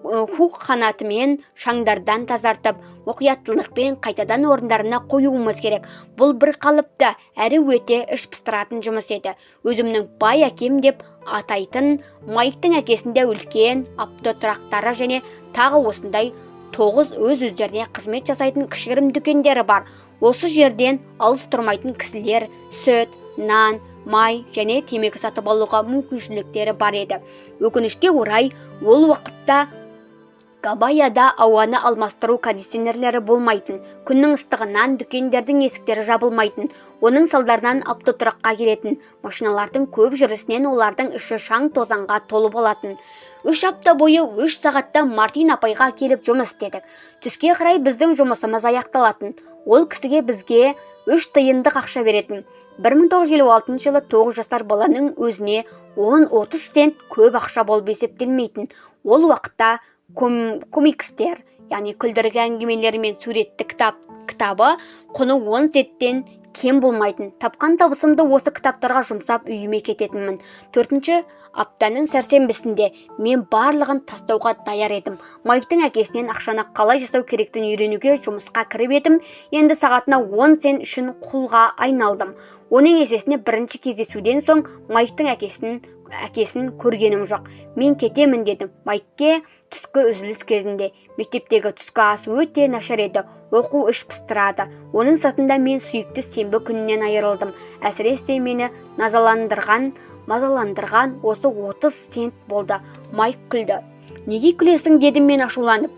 хук қанатымен шаңдардан тазартып, мұқияттылықпен қайтадан орындарына қоюымыз керек. Бұл бір қалыпты, әрі өте іш пыстыратын жұмыс еді. Өзімнің бай әкем деп атайтын Майктың әкесінде үлкен автотұрақтары және тағы осындай 9 өз-өздеріне қызмет жасайтын кішігірім дүкендері бар. Осы жерден алыс тұрмайтын кісілер сүт, нан, май және темекі сатып алуға мүмкіншіліктері бар еді. Өкінішке орай, ол уақытта Габаяда ауаны алмастыру кондиционерлері болмайтын, күннің ыстығынан дүкендердің есіктері жабылмайтын, оның салдарынан автотұраққа келетін машиналардың көп жүрісінен олардың іші шаң тозаңға толы болатын. 3 апта бойы 3 сағатта Мартин апайға келіп жұмыс істедік. Түске қарай біздің жұмысымыз аяқталатын. Ол кісіге бізге 3 тиындық ақша беретін. 1956 жылы 9 жасар баланың өзіне 10-30 цент көп ақша болып есептелмейтін. Ол уақытта комикстер, яғни күлдіргі әңгімелері мен суретті кітабы құны 10 центтен кем болмайтын. Тапқан табысымды осы кітаптарға жұмсап үйіме кететінмін. 4-ші аптаның сәрсенбісінде мен барлығын тастауға даяр едім. Майктың әкесінен ақшаны қалай жасау керектігін үйренуге жұмысқа кіріп едім. Енді сағатына 10 цент үшін құлға айналдым. Оның есесіне бірінші кездесуден соң Майктың әкесін көргенім жоқ. Мен кетемін дедім Майкке түскі үзіліс кезінде. Мектептегі түскі ас өте нашар еді. Оқу іш пыстырады. Оның сатында мен сүйікті сенбі күнінен айырылдым. Әсіресе мені мазаландырған осы 30 цент болды. Майк күлді. Неге күлесің дедім мен ашуланып.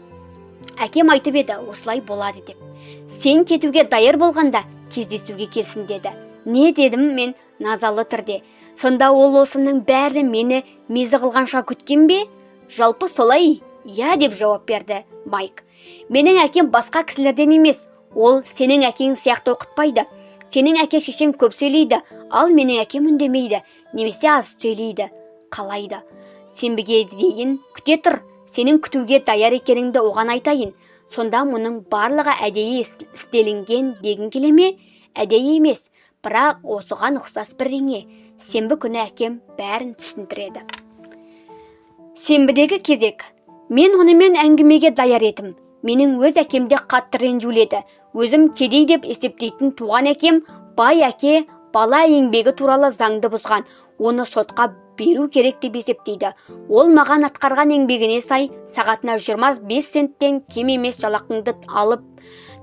Әкем айтып еді, осылай болады деп. Сен кетуге дайыр болғанда кездесуге келсін деді. Не дедім мен назалы түрде. Сонда ол осының бәрі мені мезі қылғанша күткен бе? Жалпы солай, я деп жауап берді Майк. Менің әкем басқа кісілерден емес, ол сенің әкең сияқты оқытпайды. Сенің әке шешең көп сөйлейді, ал менің әкем үндемейді, немесе аз сөйлейді. Қалайды. Сенбіге дейін күте тұр, сенің күтуге даяр екеніңді оған айтайын. Сонда мұның барлығы әдейі істелінген дегін келе ме? Әдейі емес, бірақ осыған ұқсас бірдеңе. Сенбі күні әкем бәрін түсіндіреді. Сенбідегі кезек. Мен онымен әңгімеге даяр едім. Менің өз әкемде қатты ренжуледі. Өзім кедей деп есептейтін туған әкем, бай әке, бала еңбегі туралы заңды бұзған. Оны сотқа беру керек деп есептейді. Ол маған атқарған еңбегіне сай сағатына 25 центтен кем емес жалақыңды алып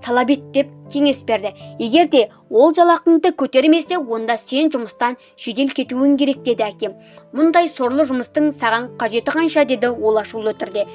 талап ет деп кеңес берді. Егер де ол жалақыңды көтермесе, онда сен жұмыстан жедел кетуің керек деді әкем. Мұндай сорлы жұмыстың саған қажеті қанша деді ол ашулы түрде.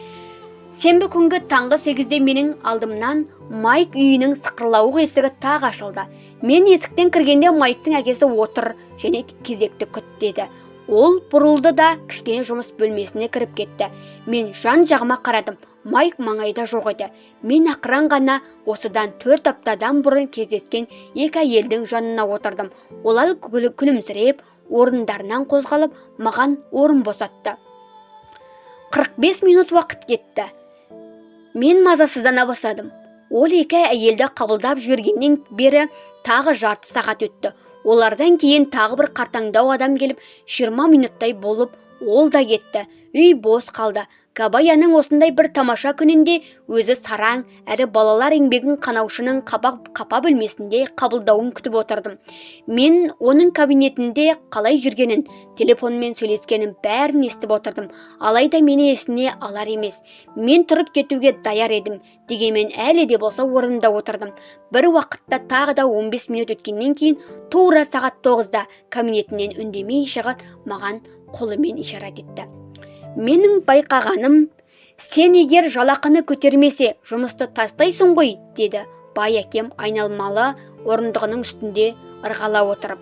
Сенбі күнгі таңғы 8-де менің алдымнан Майк үйінің сықырлауық есігі тағы ашылды. Мен есіктен кіргенде Майктың әкесі отыр және кезекті күт деді. Ол бұрылды да кішкене жұмыс бөлмесіне кіріп кетті. Мен жан-жағыма қарадым. Майк маңайда жоқ еді. Мен ақырын ғана осыдан 4 аптадан бұрын кездескен екі әйелдің жанына отырдым. Олар күлімсіреп, орындарынан қозғалып, маған орын босатты. 45 минут уақыт кетті. Мен мазасыздана бастадым. Ол екі әйелді қабылдап жібергеннен бері тағы жарты сағат өтті. Олардан кейін тағы бір қартаңдау адам келіп, 20 минуттай болып, ол да кетті. Үй бос қалды. Габаяның осындай бір тамаша күнінде өзі сараң, әрі балалар еңбегін қанаушының қапа бөлмесінде қабылдауын күтіп отырдым. Мен оның кабинетінде қалай жүргенін, телефонмен сөйлескенін бәрін естіп отырдым. Алайда мені есіне алар емес. Мен тұрып кетуге даяр едім. Дегенмен әлі де болса орнында отырдым. Бір уақытта тағы да 15 минут өткеннен кейін тура сағат 9-да кабинетінен үндемей шығып маған қолымен ишарат етті. Менің байқағаным, сен егер жалақыны көтермесе, жұмысты тастайсың ғой, деді бай әкем айналмалы орындығының үстінде ырғала отырып.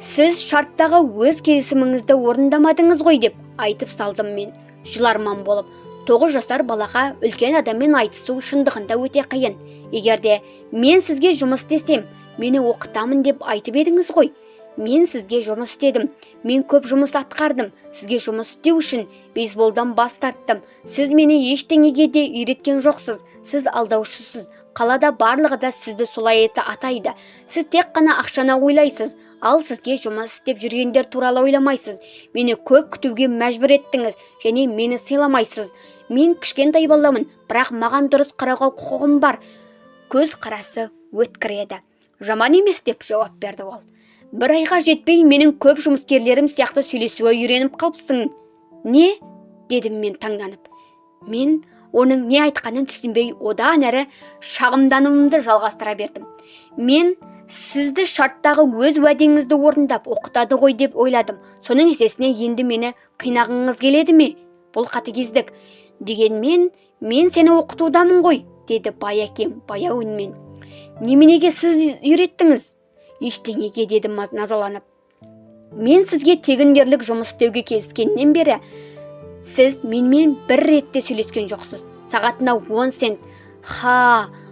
Сіз шарттағы өз келісіміңізді орындамадыңыз ғой деп айтып салдым мен, жыларман болып. 9 жасар балаға үлкен адаммен айтысу шындығында өте қиын. Егерде мен сізге жұмыс істесем, мені оқытамын деп айтып едіңіз ғой. Мен сізге жұмыс істедім. Мен көп жұмыс атқардым. Сізге жұмыс істеу үшін бейсболдан бас тарттым. Сіз мені ештеңеге де үйреткен жоқсыз. Сіз алдаушысыз. Қалада барлығы да сізді солай атайды. Сіз тек қана ақшаны ойлайсыз. Ал сізге жұмыс істеп жүргендер туралы ойламайсыз. Мені көп күтуге мәжбүр еттіңіз және мені сыйламайсыз. Мен кішкентай баламын, бірақ маған дұрыс қарауға құқығым бар. Көз қарасы өткір еді. Жаман емес деп жауап берді ол. Бір айға жетпей менің көп жұмыскерлерім сияқты сөйлесуге үйреніп қалыпсың. Не? Дедім мен таңданып. Мен оның не айтқанын түсінбей одан әрі шағымдануымды жалғастыра бердім. Мен сізді шарттағы өз уәдеңізді орындап оқытады ғой деп ойладым. Соның есесіне енді мені қинағыңыз келеді ме? Бұл қатыгездік. Дегенмен мен сені оқытудамын ғой, деді бай әкем баяу үнмен. Неменеге сіз үйреттіңіз? Ештеңеге, деді назаланып. Мен сізге тегіндерлік жұмыс істеуге келіскеннен бері сіз менімен бір ретте сөйлескен жоқсыз. Сағатына 10 цент.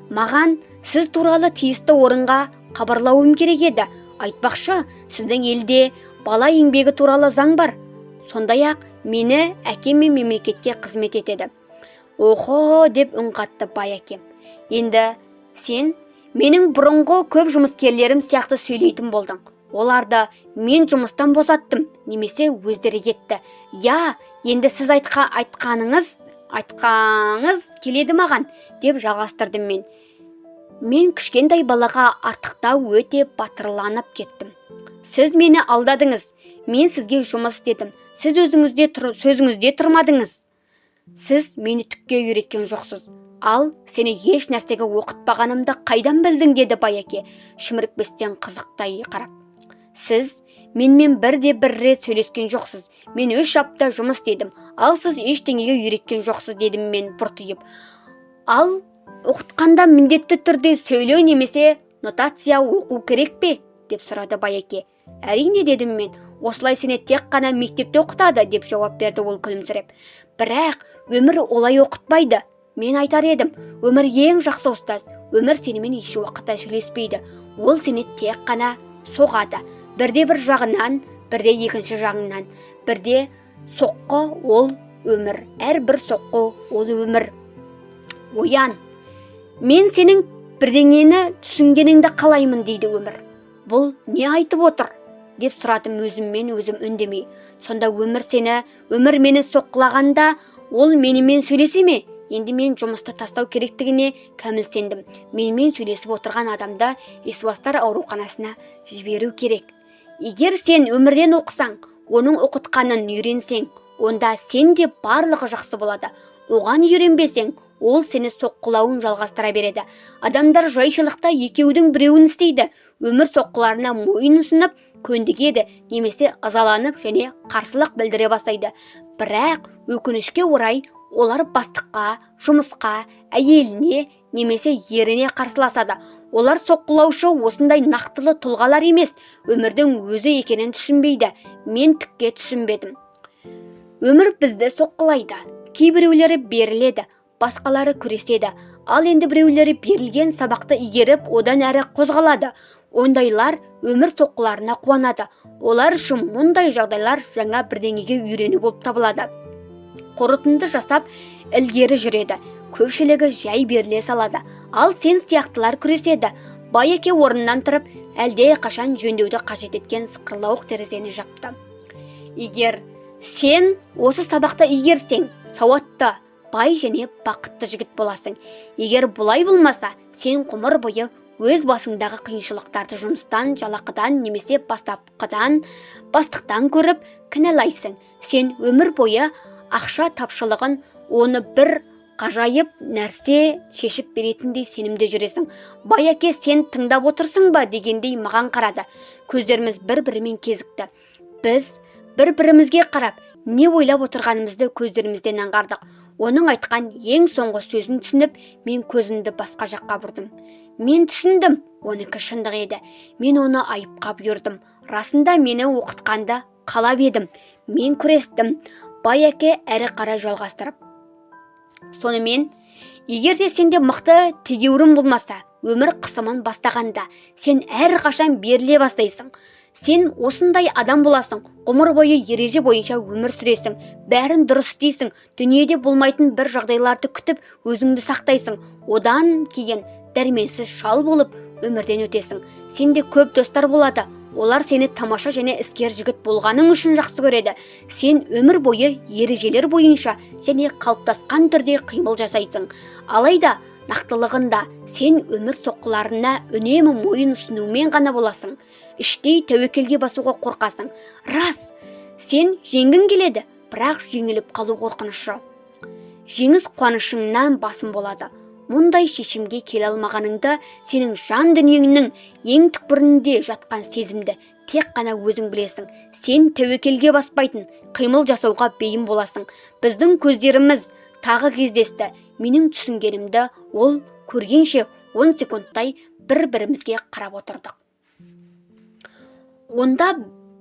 Маған сіз туралы тиісті орынға хабарлауым керек еді. Айтпақшы, сіздің елде бала еңбегі туралы заң бар. Сондай-ақ мені әкем мен мемлекетке қызмет етеді. Охо, деп үн қатты бай әкем. Енді сен менің бұрынғы көп жұмыскерлерім сияқты сөйлейтін болдың. Оларды мен жұмыстан босаттым, немесе өздері кетті. Я, енді сіз айтқаныңыз келеді маған, деп жалғастырдым мен. Мен кішкентай балаға артықтау өте батырланып кеттім. Сіз мені алдадыңыз. Мен сізге жұмыс істедім. Сіз сөзіңізде тұрмадыңыз. Сіз мені түкке үйреткен жоқсыз. Ал сені еш нәрсеге оқытпағанымды қайдан білдің, деді бай әке, шімірікпестен қызықтай қарап. Сіз менімен бір рет сөйлескен жоқсыз. Мен 3 апта жұмыс істедім. Ал сіз ештеңеге үйреткен жоқсыз, дедім мен бұртиып. Ал оқытқанда міндетті түрде сөйлеу немесе нотация оқу керек пе? Деп сұрады бай әке. Әрине, дедім мен. Осылай сені тек қана мектепте оқытады, деп жауап берді ол күлімсіреп. Бірақ өмір олай оқытпайды. Мен айтар едім, өмір ең жақсы ұстаз. Өмір сенімен еш уақытта сөйлеспейді. Ол сені тек қана соғады. Бірде бір жағынан, бірде екінші жағынан. Бірде соққы ол өмір. Әрбір соққы ол өмір. Оян, мен сенің бірдеңені түсінгеніңді қалаймын дейді өмір. Бұл не айтып отыр? Деп сұрадым өзіммен өзім үндемей. Сонда өмір мені соққылағанда, ол менімен сөйлесе ме? Енді мен жұмысты тастау керектігіне кәміл сендім. Менімен сөйлесіп отырған адамды Есуастар ауруханасына жіберу керек. Егер сен өмірден оқысаң, оның оқытқанын үйренсең, онда сен де барлығы жақсы болады. Оған үйренбесең, ол сені соққылауын жалғастыра береді. Адамдар жайшылықта екеудің біреуін істейді. Өмір соққыларына мойын ұсынып, көндігеді, немесе ызаланып және қарсылық білдіре бастайды. Бірақ өкінішке орай, олар бастыққа, жұмысқа, әйеліне немесе еріне қарсыласады. Олар соққылаушы осындай нақтылы тұлғалар емес, өмірдің өзі екенін түсінбейді. Мен түкке түсінбедім. Өмір бізді соққылайды. Кейбіреулері беріледі, басқалары күреседі. Ал енді біреулері берілген сабақты игеріп, одан әрі қозғалады. Ондайлар өмір соққыларына қуанады. Олар үшін мұндай жағдайлар жаңа бірдеңеге үйрену болып табылады. Қорытынды жасап, ілгері жүреді. Көпшілігі жай беріле салады. Ал сен сияқтылар күреседі. Байеке орнынан тұрып, әлде қашан жөндеуді қажет еткен сықырлауық терезені жапты. Егер сен осы сабақты игерсең, сауатты, бай және бақытты жігіт боласың. Егер бұлай болмаса, сен ғұмыр бойы өз басыңдағы қиыншылықтарды жұмыстан, жалақыдан немесе бастықтан көріп кінәлайсың. Сен өмір бойы ақша тапшылығын оны бір ғажайып нәрсе шешіп беретіндей сенімде жүресің. Байеке, сен тыңдап отырсың ба дегендей маған қарады. Көздеріміз бір-бірімен кезікті. Біз бір-бірімізге қарап, не ойлап отырғанымызды көздерімізден аңғардық. Оның айтқан ең соңғы сөзін түсініп, мен көзімді басқа жаққа бұрдым. Мен түсіндім, оныкі шындық еді. Мен оны айыпқа бұйырдым. Расында мені оқытқанды қалап едім. Мен күрестім. Байеке әрі қарай жалғастырып. Сонымен, егер де сенде мықты тегеурін болмаса, өмір қысымын бастағанда, сен әр қашан беріле бастайсың. Сен осындай адам боласың, ғұмыр бойы ереже бойынша өмір сүресің, бәрін дұрыс істейсің, дүниеде болмайтын бір жағдайларды күтіп, өзіңді сақтайсың. Одан кейін дәрменсіз шал болып өмірден өтесің. Сенде көп достар болады. Олар сені тамаша және іскер жігіт болғаның үшін жақсы көреді. Сен өмір бойы ережелер бойынша және қалыптасқан түрде қимыл жасайсың. Алайда, нақтылығында сен өмір соққыларына үнемі мойын ұсынумен ғана боласың. Іштей тәуекелге басуға қорқасың. Рас, сен жеңгің келеді, бірақ жеңіліп қалу қорқынышы. Жеңіс қуанышыңнан басым болады. Мұндай шешімге келе алмағаныңды, сенің жан дүниеңнің ең түкпірінде жатқан сезімді тек қана өзің білесің. Сен тәуекелге баспайтын, қимыл жасауға бейім боласың. Біздің көздеріміз тағы кездесті. Менің түсінгенімді ол көргенше 10 секундтай бір-бірімізге қарап отырдық. Онда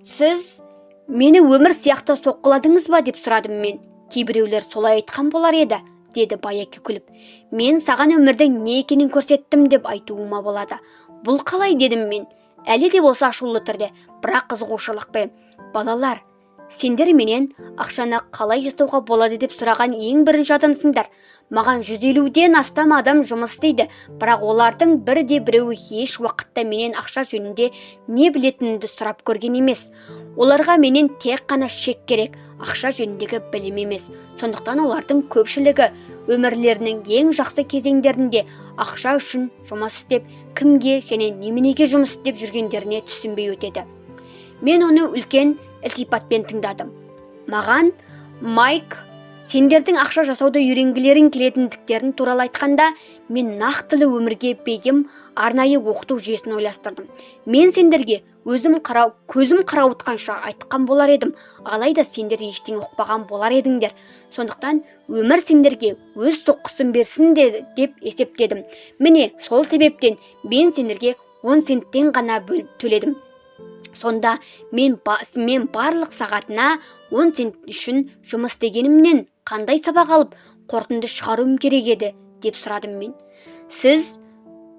сіз мені өмір сияқты соққыладыңыз ба деп сұрадым мен. Кейбіреулер солай айтқан болар еді, деді Байеке күліп. Мен саған өмірдің не екенін көрсеттім деп айтуыма болады. Бұл қалай, дедім мен. Әлі де болса ашулы түрде, бірақ қызығушылықпен. Балалар, сендер менен ақшаны қалай жасауға болады деп сұраған ең бірінші адамсыңдар. Маған 150-ден астам адам жұмыс істейді, бірақ олардың бірде-біреуі еш уақытта менен ақша жөнінде не білетінімді сұрап көрген емес. Оларға менен тек қана шек керек, ақша жөніндегі білім емес. Сондықтан олардың көпшілігі өмірлерінің ең жақсы кезеңдерінде ақша үшін жұмыс істеп, кімге және неменеге жұмыс істеп жүргендеріне түсінбей өтеді. Мен оны үлкен ілтипатпен тыңдадым. Маған Майк сендердің ақша жасауды үйренгілерің келетіндіктерін туралы айтқанда, мен нақтылы өмірге бейім арнайы оқыту жүйесін ойластырдым. Мен сендерге көзім қарауытқанша айтқан болар едім, алайда сендер ештеңе ұқпаған болар едіңдер. Сондықтан өмір сендерге өз соққысын берсін деп есептедім. Міне сол себептен мен сендерге 10 центтен ғана төледім. Сонда мен барлық сағатына 10 цент үшін жұмыс істегенімнен қандай сабақ алып қорытынды шығаруым керек еді деп сұрадым мен. Сіз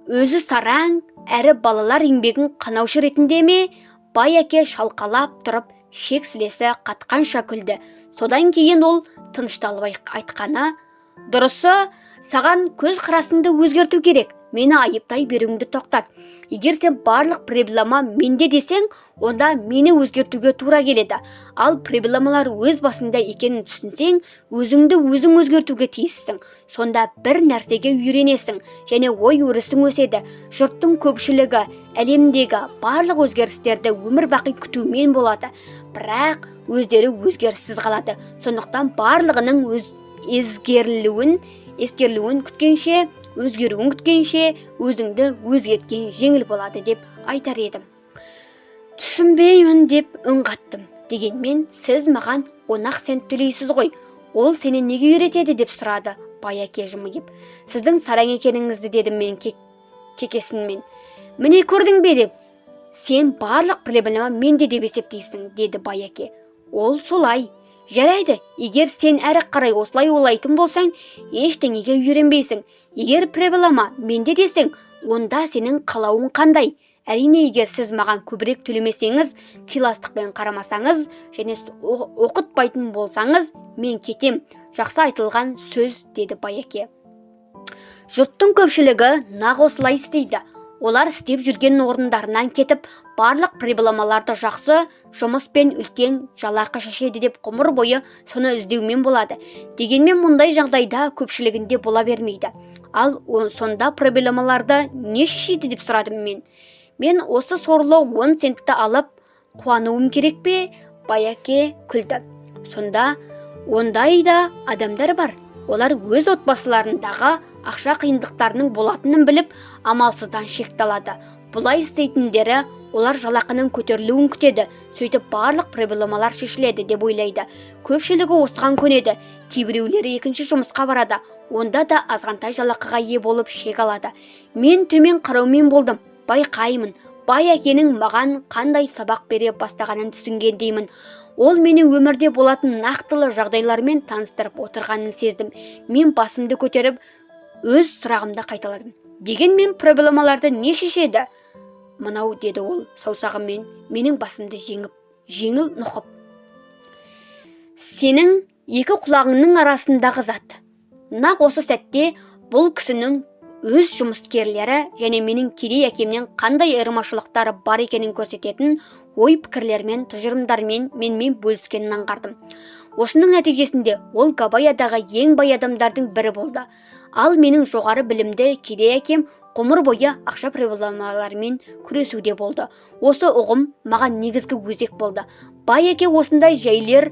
өзі сараң әрі балалар еңбегін қанаушы ретінде ме? Байеке шалқалап тұрып шек сілесі қатқанша күлді. Содан кейін ол тынышталып айтқаны, Дұрысы, саған көз қарасыңды өзгерту керек. Мені айыптай беруіңді тоқтат. Егер сен барлық проблема менде десең, онда мені өзгертуге тура келеді. Ал проблемалар өз басында екенін түсінсең, өзіңді өзің өзгертуге тиіссің. Сонда бір нәрсеге үйренесің және ой өрісің өседі. Жұрттың көпшілігі әлемдегі барлық өзгерістерді өмір бақи күтумен болады. Бірақ өздері өзгеріссіз қалады. Сондықтан барлығының ескерілуін күткенше, өзгеруін күткенше, өзіңді өзгерткен жеңіл болады деп айтар едім. Түсінбеймін деп үн қаттым. Дегенмен, сіз маған 10 цент төлейсіз ғой. Ол сені неге үйретеді деп сұрады Байәке жымиып. Сіздің сараң екеніңізді дедім мен кекесінмен. Міне көрдің бе деп. Сен барлық проблема менде деп есептейсің, деді Байәке. Ол солай. Жарайды, егер сен әрі қарай осылай ойлайтын болсаң, ештеңеге үйренбейсің. Егер проблема менде десең, онда сенің қалауың қандай? Әрине, егер сіз маған көбірек төлемесеңіз, сыйластықпен қарамасаңыз және оқытпайтын болсаңыз, мен кетем. Жақсы айтылған сөз, деді Байәке. Жұрттың көпшілігі нақ осылай істейді. Олар істеп жүрген орындарынан кетіп, барлық проблемаларды жақсы жұмыс пен үлкен жалақы шешеді деп ғұмыр бойы соны іздеумен болады. Дегенмен мұндай жағдайда көпшілігінде бола бермейді. Ал сонда проблемаларды не шешеді деп сұрадым мен. Мен осы сорлы 10 центті алып қуануым керек пе? Байәке күлді. Сонда ондай да адамдар бар. Олар өз отбасыларындағы ақша қиындықтарының болатынын біліп, амалсыздан шекталады. Бұлай істейтіндері олар жалақының көтерілуін күтеді, сөйтіп барлық проблемалар шешіледі деп ойлайды. Көпшілігі осыған көнеді. Кейбіреулері екінші жұмысқа барады, онда да азғантай жалақыға ие болып шек алады. Мен төмен қараумен болдым, байқаймын. Байәкенің маған қандай сабақ бере бастағанын түсінгендеймін. Ол мені өмірде болатын нақтылы жағдайлармен таныстырып отырғанын сездім. Мен басымды көтеріп, өз сұрағымды қайталадым. Дегенмен проблемаларды не шешеді? Мынау, деді ол саусағымен менің басымды жеңіл нұқып. Сенің екі құлағыңның арасындағы зат. Нақ осы сәтте бұл кісінің өз жұмыскерлері және менің кедей әкемнен қандай айырмашылықтары бар екенін көрсететін ой пікірлермен, тұжырымдармен менімен бөліскенін аңғардым. Осының нәтижесінде ол Гавайядағы ең бай адамдардың бірі болды. Ал менің жоғары білімді кедей әкем ғұмыр бойы ақша проблемаларымен күресуде болды. Осы ұғым маған негізгі өзек болды. Байәке осындай жайлар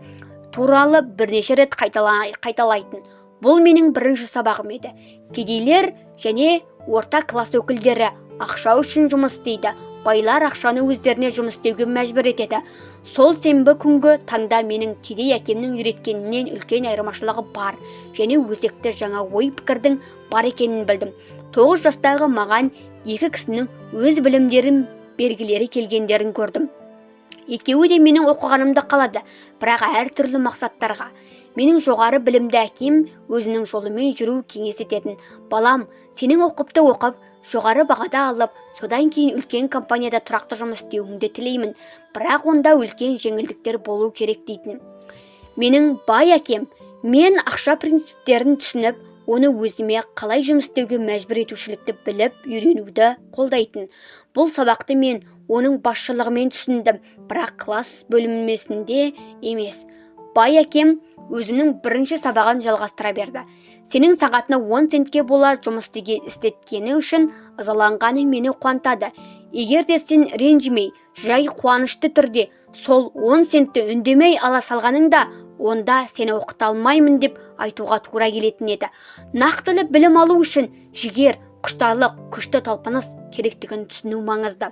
туралы бірнеше рет қайталайтын. Бұл менің бірінші сабағым еді. Кедейлер және орта класс өкілдері ақша үшін жұмыс істейді. Байлар ақшаны өздеріне жұмыс істеуге мәжбүр етеді. Сол сенбі күнгі таңда менің кедей әкемнің үйреткенінен үлкен айырмашылығы бар және өзекті жаңа ой пікірдің бар екенін білдім. 9 жастағы маған екі кісінің өз білімдерін бергілері келгендерін көрдім. Екеуі де менің оқығанымды қалады, бірақ әртүрлі мақсаттарға. Менің жоғары білімді әкем өзінің жолымен жүру кеңес ететін. Балам, сенің оқыпты оқып, жоғары бағада алып, содан кейін үлкен компанияда тұрақты жұмыс істеуіңді тілеймін, бірақ онда үлкен жеңілдіктер болу керек дейтін. Менің бай әкем, мен ақша принциптерін түсініп, оны өзіме қалай жұмыс істеуге мәжбүр етушілікті біліп, үйренуді қолдайтын. Бұл сабақты мен оның басшылығымен түсіндім, бірақ класс бөлмесінде емес. Бай әкем өзінің бірінші сабағын жалғастыра берді. Сенің сағатына 10 центке бола жұмыс істеткені үшін ызаланғаның мені қуантады. Егер де сен ренжімей, жай қуанышты түрде сол 10 центті үндемей ала салғаныңда, онда сені оқыта алмаймын деп айтуға тура келетін еді. Нақтылы білім алу үшін жігер, құштарлық, күшті талпыныс керектігін түсіну маңызды.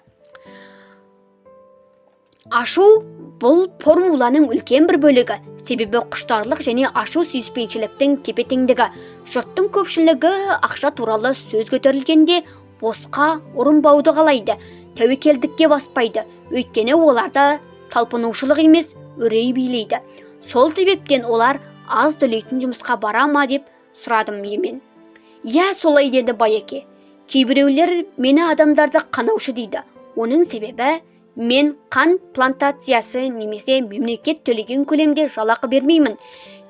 Ашу бұл формуланың үлкен бір бөлігі, себебі құштарлық және ашу сүйіспеншіліктің тепе-теңдігі. Жұрттың көпшілігі ақша туралы сөз көтерілгенде босқа ұрынбауды қалайды, тәуекелдікке баспайды, өйткені оларда талпынушылық емес, үрей билейді. Сол себептен олар аз төлейтін жұмысқа бара ма деп сұрадым мен. Иә, солай, деді Байәке. Кейбіреулер мені адамдарды қанаушы дейді. Оның себебі мен қан плантациясы немесе мемлекет төлеген көлемде жалақы бермеймін.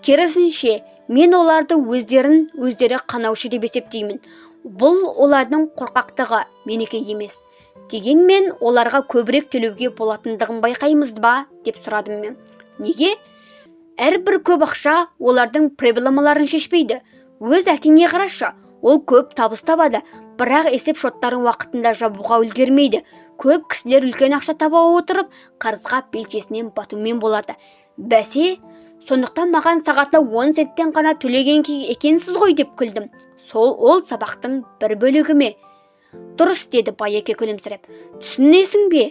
Керісінше, мен оларды өздері қанаушы деп есептеймін. Бұл олардың қорқақтығы, менікі емес. Дегенмен оларға көбірек төлеуге болатындығын байқаймыз ба, деп сұрадым мен. Неге? Әрбір көп ақша олардың проблемаларын шешпейді. Өз әкеңе қарашы, ол көп табыс табады, бірақ есеп шоттарын уақытында жабуға үлгермейді. Көп кісілер үлкен ақша таба отырып, қарызға белшесінен батумен болады. Бәсе, сондықтан маған сағатына 10 центтен ғана төлеген екенсіз ғой деп күлдім. Ол сабақтың бір бөлігі ме? Дұрыс, деді Байеке күлімсіреп. Түсінесің бе?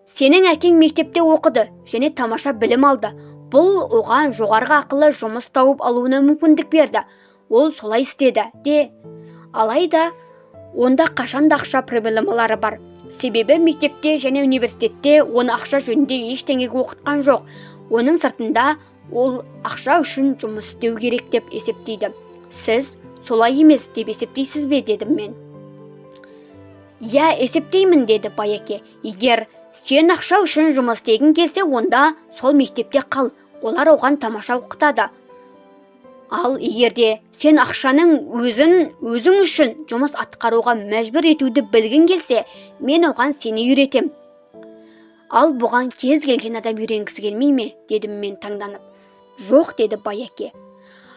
Сенің әкең мектепте оқыды және тамаша білім алды. Бұл оған жоғарғы ақылы жұмыс тауып алуына мүмкіндік берді. Ол солай істеді де. Алайда, онда қашанда ақша проблемалары бар. Себебі мектепте және университетте оны ақша жөнінде ештеңеге оқытқан жоқ. Оның сыртында ол ақша үшін жұмыс істеу керек деп есептейді. Сіз солай емес деп есептейсіз бе, дедім мен. Я, есептеймін, деді Байеке. Егер сен ақша үшін жұмыс істегің келсе, онда сол мектепте қал. Олар оған тамаша оқытады. Ал егерде сен ақшаның өзің үшін жұмыс атқаруға мәжбүр етуді білгің келсе, мен оған сені үйретем. Ал бұған кез келген адам үйренгісі келмей ме, дедім мен таңданып. Жоқ, деді Байеке.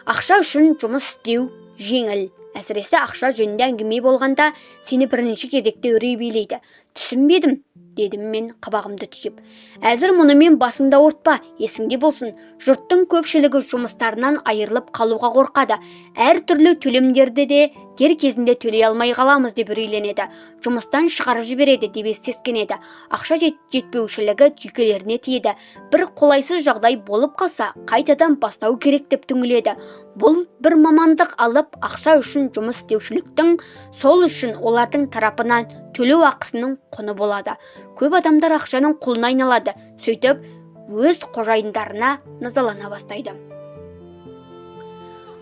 Ақша үшін жұмыс істеу жеңіл. Әсіресе ақша жөнінде әңгіме болғанда сені бірінші кезекте үрей билейді. Түсінбедім, дедім мен қабағымды түйіп. Әзір мұнымен басыңда ортпа, есіңде болсын. Жұрттың көпшілігі жұмыстарынан айырылып қалуға қорқады. Әр түрлі төлемдерді де дер кезінде төлей алмай қаламыз деп үрейленеді. Жұмыстан шығарып жібереді деп сескенеді. Ақша жетпеушілігі түйкелеріне тиеді. Бір қолайсыз жағдай болып қалса, қайтадан бастау керек деп түңіледі. Бұл бір мамандық алып ақша үшін жұмыс істеушіліктің, сол үшін олардың тарапынан төлеу ақысының құны болады. Көп адамдар ақшаның құлына айналады, сөйтіп өз қожайындарына назалана бастайды.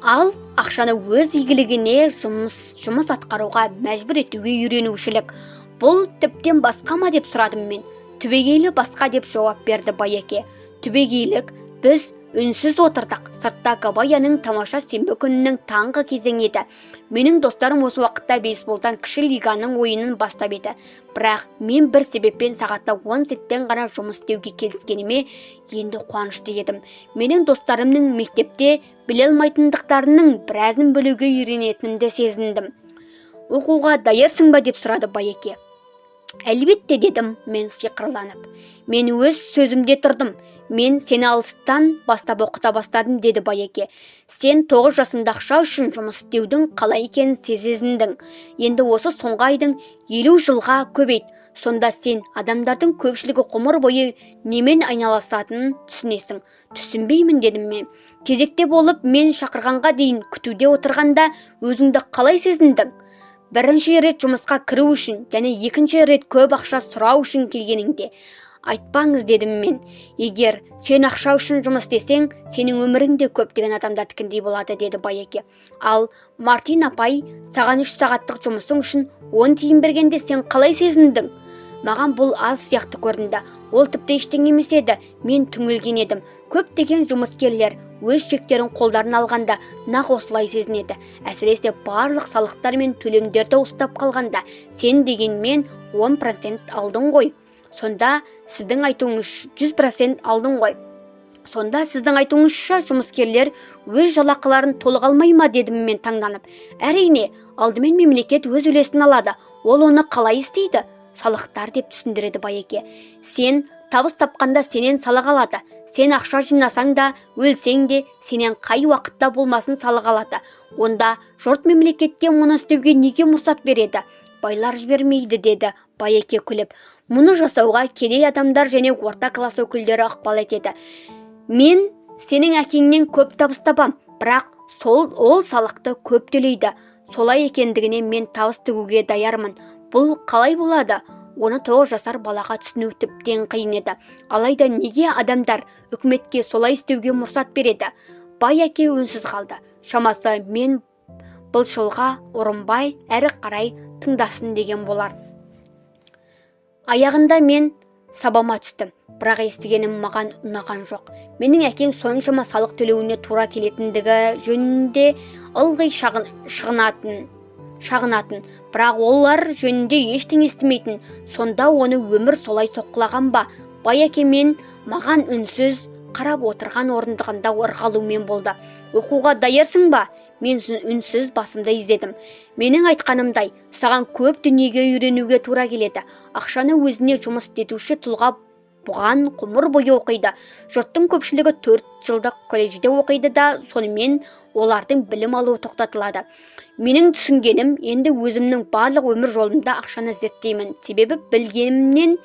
Ал ақшаны өз игілігіне жұмыс атқаруға мәжбүр етуге үйренушілік. Бұл тіптен басқа ма деп сұрадым мен. Түбегейлі басқа деп жауап берді Байеке. Түбегейлік, біз үнсіз отырдық. Сыртта Габаяның тамаша сенбі күнінің таңғы кезеңі еді. Менің достарым осы уақытта бейсболдан кіші лиганың ойынын бастап еді. Бірақ мен бір себеппен сағатта 10 центтен ғана жұмыс істеуге келіскеніме енді қуанышты едім. Менің достарымның мектепте біле алмайтындықтарының біразын білуге үйренетінімді сезіндім. Оқуға дайырсың ба деп сұрады Байеке. Әлбетте, дедім мен сиқырланып. Мен өз сөзімде тұрдым. Мен сені алыстан бастап оқыта бастадым, деді Байеке. Сен 9 жасында ақша үшін жұмыс істеудің қалай екенін сезіндің. Енді осы соңғы айдың 50 жылға көбейт. Сонда сен адамдардың көпшілігі ғұмыр бойы немен айналысатынын түсінесің. Түсінбеймін, дедім мен. Кезекте болып мен шақырғанға дейін күтуде отырғанда өзіңді қалай сезіндің? Бірінші рет жұмысқа кіру үшін және екінші рет көп ақша сұрау үшін келгеніңде. Айтпаңыз, дедім мен. Егер сен ақша үшін жұмыс істесең, сенің өміріңде көптеген адамдардікіндей болады, деді Байеке. Ал Мартин апай, саған 3 сағаттық жұмысың үшін 10 тиын бергенде сен қалай сезіндің? Маған бұл аз сияқты көрінді. Ол тіпті ештеңе емес еді. Мен түңілген едім. Көптеген жұмыскерлер өз шектерін қолдарын алғанда нақ осылай сезінеді. Әсіресе барлық салықтар мен төлемдерді ұстап қалғанда, сен дегенмен 10% алдың ғой. Сонда сіздің айтуыңыз 100% алдың ғой. Сонда сіздің айтуыңызша жұмыскерлер өз жалақыларын толық алмай ма, дедім мен таңданып. Әрине, алдымен мемлекет өз үлесін алады. Ол оны қалай істейді? Салықтар деп түсіндіреді Байеке. Сен табыс тапқанда сенен салық алады. Сен ақша жинасаң да, өлсең де, сенен қай уақытта болмасын салық алады. Онда жұрт мемлекетке мұны істеуге неге мұрсат береді? Байлар жібермейді, деді Байеке күліп. Мұны жасауға кедей адамдар және орта класс өкілдері ықпал етеді. Мен сенің әкеңнен көп табыс табам, бірақ ол салықты көп төлейді. Солай екендігіне мен табыс тігуге даярмын. Бұл қалай болады? Оны 9 жасар балаға түсіну тіптен қиын еді. Алайда неге адамдар үкіметке солай істеуге мұрсат береді? Байеке үнсіз қалды. Шамасы мен былшылға ұрынбай әрі қарай тыңдасын деген болар. Аяғында мен сабама түстім. Бірақ естігенім маған ұнаған жоқ. Менің әкем соншама салық төлеуіне тура келетіндігі жөнінде ылғи шағынатын, бірақ олар жөнінде ештеңе естімейтін. Сонда оны өмір солай соққылаған ба? Бай әкемен маған үнсіз қарап отырған орындығында ырғалумен болды. Оқуға дайырсың ба? Мен үнсіз басымды изедім. Менің айтқанымдай, саған көп дүниеге үйренуге тура келеді. Ақшаны өзіне жұмыс етуші тұлға бұған ғұмыр бойы оқиды. Жұрттың көпшілігі 4 жылдық колледжде оқиды да, сонымен олардың білім алуы тоқтатылады. Менің түсінгенім, енді өзімнің барлық өмір жолымда ақшаны зерттеймін. Себебі білгенімнен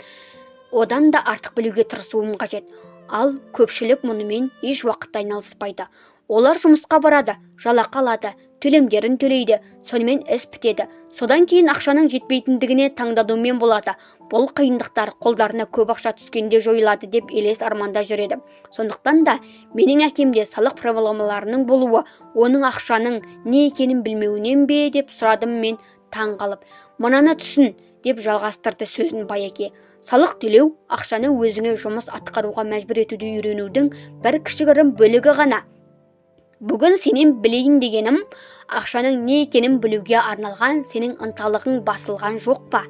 одан да артық білуге тырысуым қажет. Ал көпшілік мұнымен еш уақытта айналыспайды. Олар жұмысқа барады, жалақы алады, төлемдерін төлейді, сонымен іс бітеді. Содан кейін ақшаның жетпейтіндігіне таңданумен болады. Бұл қиындықтар қолдарына көп ақша түскенде жойылады деп елес арманда жүреді. Сондықтан да менің әкемде салық проблемаларының болуы, оның ақшаның не екенін білмеуінен бе деп сұрадым мен таң қалып. Мынаны түсін деп жалғастырды сөзін бай әке. Салық төлеу ақшаны өзіңе жұмыс атқаруға мәжбүр етуді үйренудің бір кішігірім бөлігі ғана. Бүгін сенен білейін дегенім, ақшаның не екенін білуге арналған сенің ынталығың басылған жоқ па?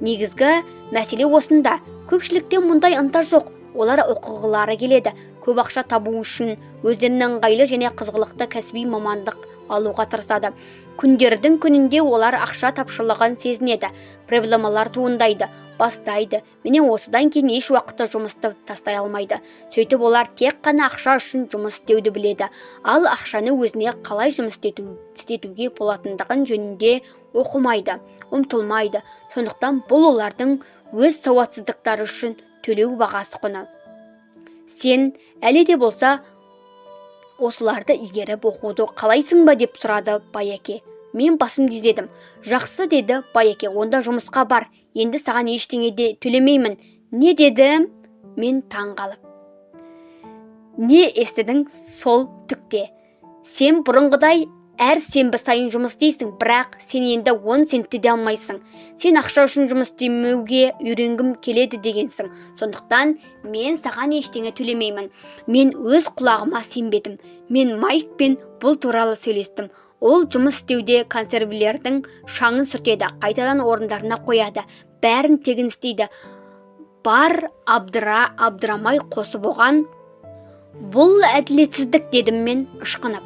Негізгі мәселе осында. Көпшілікте мұндай ынта жоқ. Олар оқығылары келеді. Көп ақша табу үшін өздерінің ыңғайлы және қызғылықты кәсіби мамандық алуға тырысады. Күндердің күнінде олар ақша тапшылығын сезінеді. Проблемалар туындайды, бастайды. Міне осыдан кейін еш уақытта жұмысты тастай алмайды. Сөйтіп олар тек қана ақша үшін жұмыс істеуді біледі. Ал ақшаны өзіне қалай жұмыс істетуге болатындығын жөнінде оқымайды, ұмтылмайды. Сондықтан бұл олардың өз сауатсыздықтары үшін төлеу бағасы құны. Сен әлі де болса осыларды игеріп оқуды қалайсың ба деп сұрады бай әке. Мен басымды изедім. Жақсы деді бай әке, онда жұмысқа бар. Енді саған ештеңе де төлемеймін. Не дедім? Мен таң қалып. Не естідің сол түкте? Сен бұрынғыдай әр сенбі сайын жұмыс істейсің, бірақ сен енді 10 центті де алмайсың. Сен ақша үшін жұмыс істемеуге үйренгім келеді дегенсің. Сондықтан мен саған ештеңе төлемеймін. Мен өз құлағыма сенбедім. Мен Майкпен бұл туралы сөйлестім. Ол жұмыс істеуде консервілердің шаңын сүртеді, қайтадан орындарына қояды. Бәрін тегін істейді. Бар абдырамай қосып оған. Бұл әділетсіздік дедім мен ышқынып.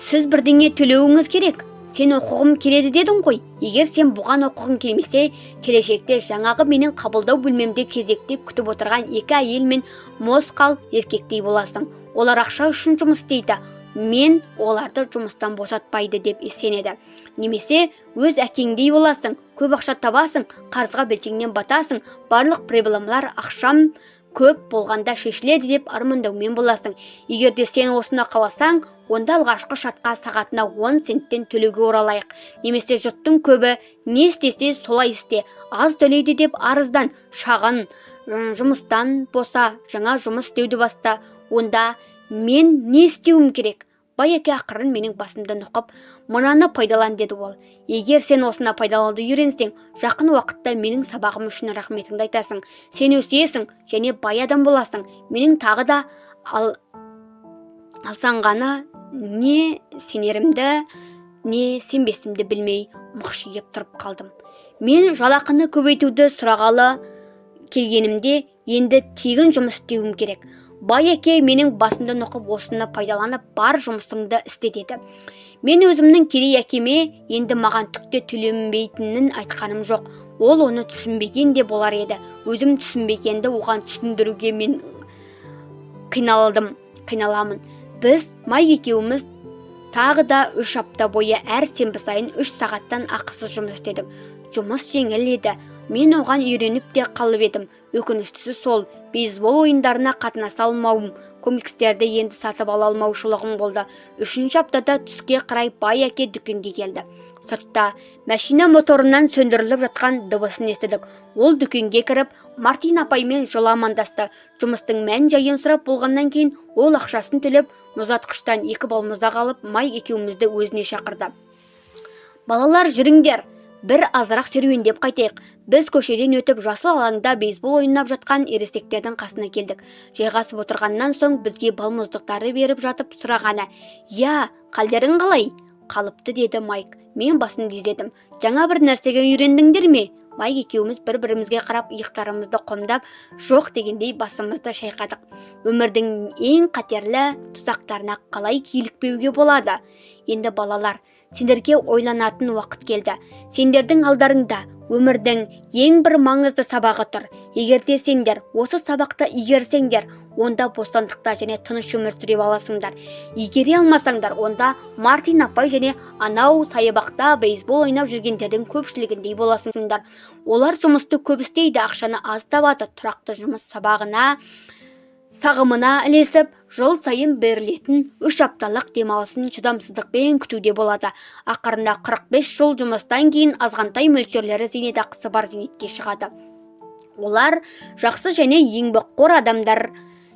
Сіз бірдеңе төлеуіңіз керек. Сен оқығым келеді дедің ғой. Егер сен бұған оқығың келмесе, келешекте жаңағы менің қабылдау бөлмемде кезекте күтіп отырған 2 әйел мен мосқал еркектей боласың. Олар ақша үшін жұмыс істейді. Мен оларды жұмыстан босатпайды деп сенеді. Немесе өз әкеңдей боласың, көп ақша табасың, қарызға белшеңнен батасың, барлық проблемалар ақшам көп болғанда шешіледі деп армандаумен боласың. Егер де сен осыны қаласаң, онда алғашқы шартқа сағатына 10 центтен төлеуге оралайық. Немесе жұрттың көбі не істесе солай істе, аз төлейді деп арыздан, шағын, жұмыстан боса, жаңа жұмыс істеуді баста. Онда мен не істеуім керек? Бай әке ақырын менің басымды нұқып, мынаны пайдалан деді ол. Егер сен осына пайдалануды үйренсең, жақын уақытта менің сабағым үшін рахметіңді айтасың. Сен өсесің және бай адам боласың. Менің тағы да алсанғаны не сенерімді, не сенбесімді білмей мықшиып тұрып қалдым. Мен жалақыны көбейтуді сұрағалы келгенімде енді тегін жұмыс істеуім керек. Бай әке менің басымды нұқып осыны пайдаланып бар жұмысыңды істе деді. Мен өзімнің кедей әкеме енді маған түкте төленбейтінін айтқаным жоқ. Ол оны түсінбеген де болар еді. Өзім түсінбегенді оған түсіндіруге мен қиналамын. Біз Май екеуміз тағы да 3 апта бойы әр сенбі сайын 3 сағаттан ақысыз жұмыс істедік. Жұмыс жеңіл еді. Мен оған үйреніп те қалып едім. Өкініштісі сол, бейсбол ойындарына қатынаса алмауым, комикстерді енді сатып ала алмаушылығым болды. 3-ші аптада түске қарай бай әке дүкенге келді. Сыртта машина моторынан сөндіріліп жатқан дыбысын естідік. Ол дүкенге кіріп, Мартин апаймен жылы амандасты. Жұмыстың мән-жайын сұрап болғаннан кейін ол ақшасын төлеп, мұзатқыштан 2 балмұздақ алып, Май екеумізді өзіне шақырды. Балалар, жүріңдер. бір азырақ серуендеп қайтайық. Біз көшеден өтіп жасыл алаңда бейсбол ойнап жатқан ересектердің қасына келдік. Жайғасып отырғаннан соң бізге балмұздықтарды беріп жатып сұрағаны: «Я, қалдерің қалай?» «Қалыпты», деді Майк. Мен басымды изедім. «Жаңа бір нәрсеге үйрендіңдер ме?» Майк екеуміз бір-бірімізге қарап иықтарымызды қомдап, жоқ дегендей басымызды шайқадық. Өмірдің ең қатерлі тұзақтарына қалай килікпеуге болады? Енді балалар, сендерге ойланатын уақыт келді. Сендердің алдарыңда өмірдің ең бір маңызды сабағы тұр. Егерде сендер осы сабақты игерсеңдер, онда бостандықта және тыныш өмір сүре аласыңдар. Игере алмасаңдар, онда Мартин апай және анау саябақта бейсбол ойнап жүргендердің көпшілігіндей боласыңдар. Олар жұмысты көп істейді, ақшаны аз табады, тұрақты жұмыс сағымына ілесіп, жыл сайын берілетін 3 апталық демалысын шыдамсыздықпен күтуде болады. Ақырында 45 жыл жұмыстан кейін азғантай мөлшерлері зейнетақысы бар зейнетке шығады. Олар жақсы және еңбекқор адамдар.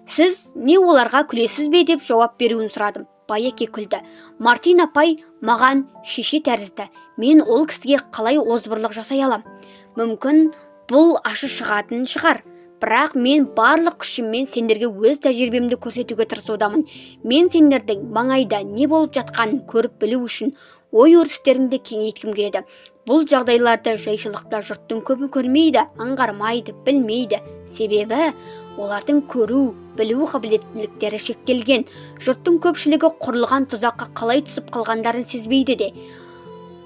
Сіз не оларға күлесіз бе деп жауап беруін сұрадым. Байеке күлді. Мартин апай маған шеше тәрізді. Мен ол кісіге қалай озбырлық жасай алам? Мүмкін бұл ашы шығатын шығар. Бірақ мен барлық күшіммен сендерге өз тәжірибемді көрсетуге тырысудамын. Мен сендердің маңайда не болып жатқанын көріп білу үшін ой өрістеріңді кеңейткім келеді. Бұл жағдайларды жайшылықта жұрттың көбі көрмейді, аңғармайды, білмейді. Себебі олардың көру, білу қабілеттіліктері шектелген. Жұрттың көпшілігі құрылған тұзаққа қалай түсіп қалғандарын сезбейді де.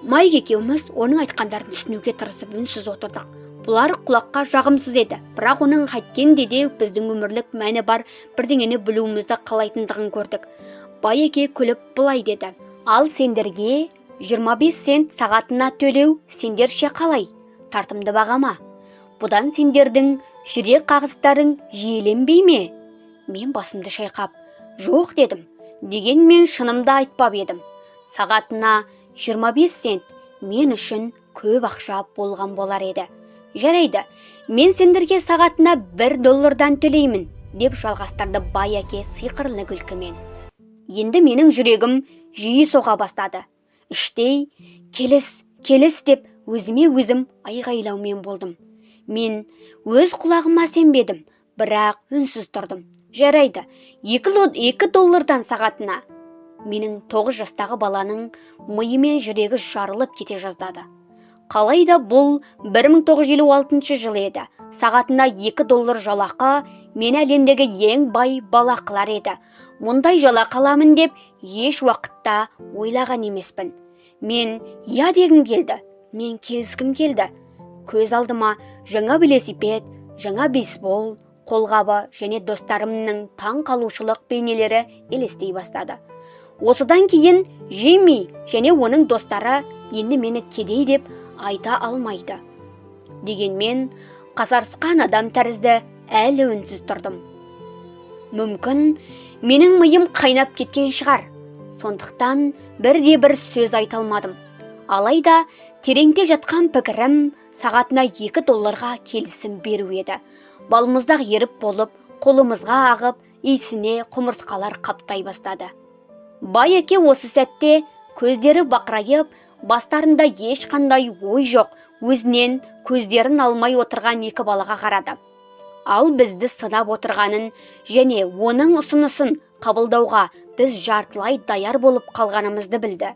Майк екеуміз оның айтқандарын түсінуге тырысып үнсіз отырдық. Бұлар құлаққа жағымсыз еді, бірақ оның қайткенде де біздің өмірлік мәні бар бірдеңені білуімізді қалайтындығын көрдік. Байеке күліп былай деді: «Ал сендерге 25 цент сағатына төлеу сендерше қалай? Тартымды бағама? Бұдан сендердің жүрек қағыстарың жиіленбей ме?» Мен басымды шайқап, «Жоқ» дедім. Дегенмен шынымды айтпап едім. Сағатына 25 цент мен үшін көп ақша болған болар еді. «Жарайды, мен сендерге сағатына $1 төлеймін», деп жалғастырды Байеке сиқырлы күлкімен. Енді менің жүрегім жиі соға бастады. Іштей келіс деп өзіме өзім айғайлаумен болдым. Мен өз құлағыма сенбедім, бірақ үнсіз тұрдым. «Жарайды, $2 сағатына». Менің 9 жастағы баланың миы мен жүрегі жарылып кете жаздады. Қалайда бұл 1956 жыл еді. Сағатына $2 жалақы мен әлемдегі ең бай бала қылар еді. Мұндай жалақы аламын деп еш уақытта ойлаған емеспін. Мен я дегім келді. Мен келіскім келді. Көз алдыма жаңа велосипед, жаңа бейсбол, қолғабы және достарымның таң қалушылық бейнелері елестей бастады. Осыдан кейін Джимми және оның достары енді мені кедей деп айта алмайды. Дегенмен қасарысқан адам тәрізді әлі үнсіз тұрдым. Мүмкін менің миым қайнап кеткен шығар. Сондықтан бір сөз айта алмадым. Алайда тереңде жатқан пікірім сағатына $2 келісім беру еді. Балмұздақ еріп болып, қолымызға ағып, иісіне құмырсқалар қаптай бастады. Байеке осы сәтте көздері бақырайып, бастарында ешқандай ой жоқ, өзінен көздерін алмай отырған екі балаға қарады. Ал бізді сынап отырғанын және оның ұсынысын қабылдауға біз жартылай даяр болып қалғанымызды білді.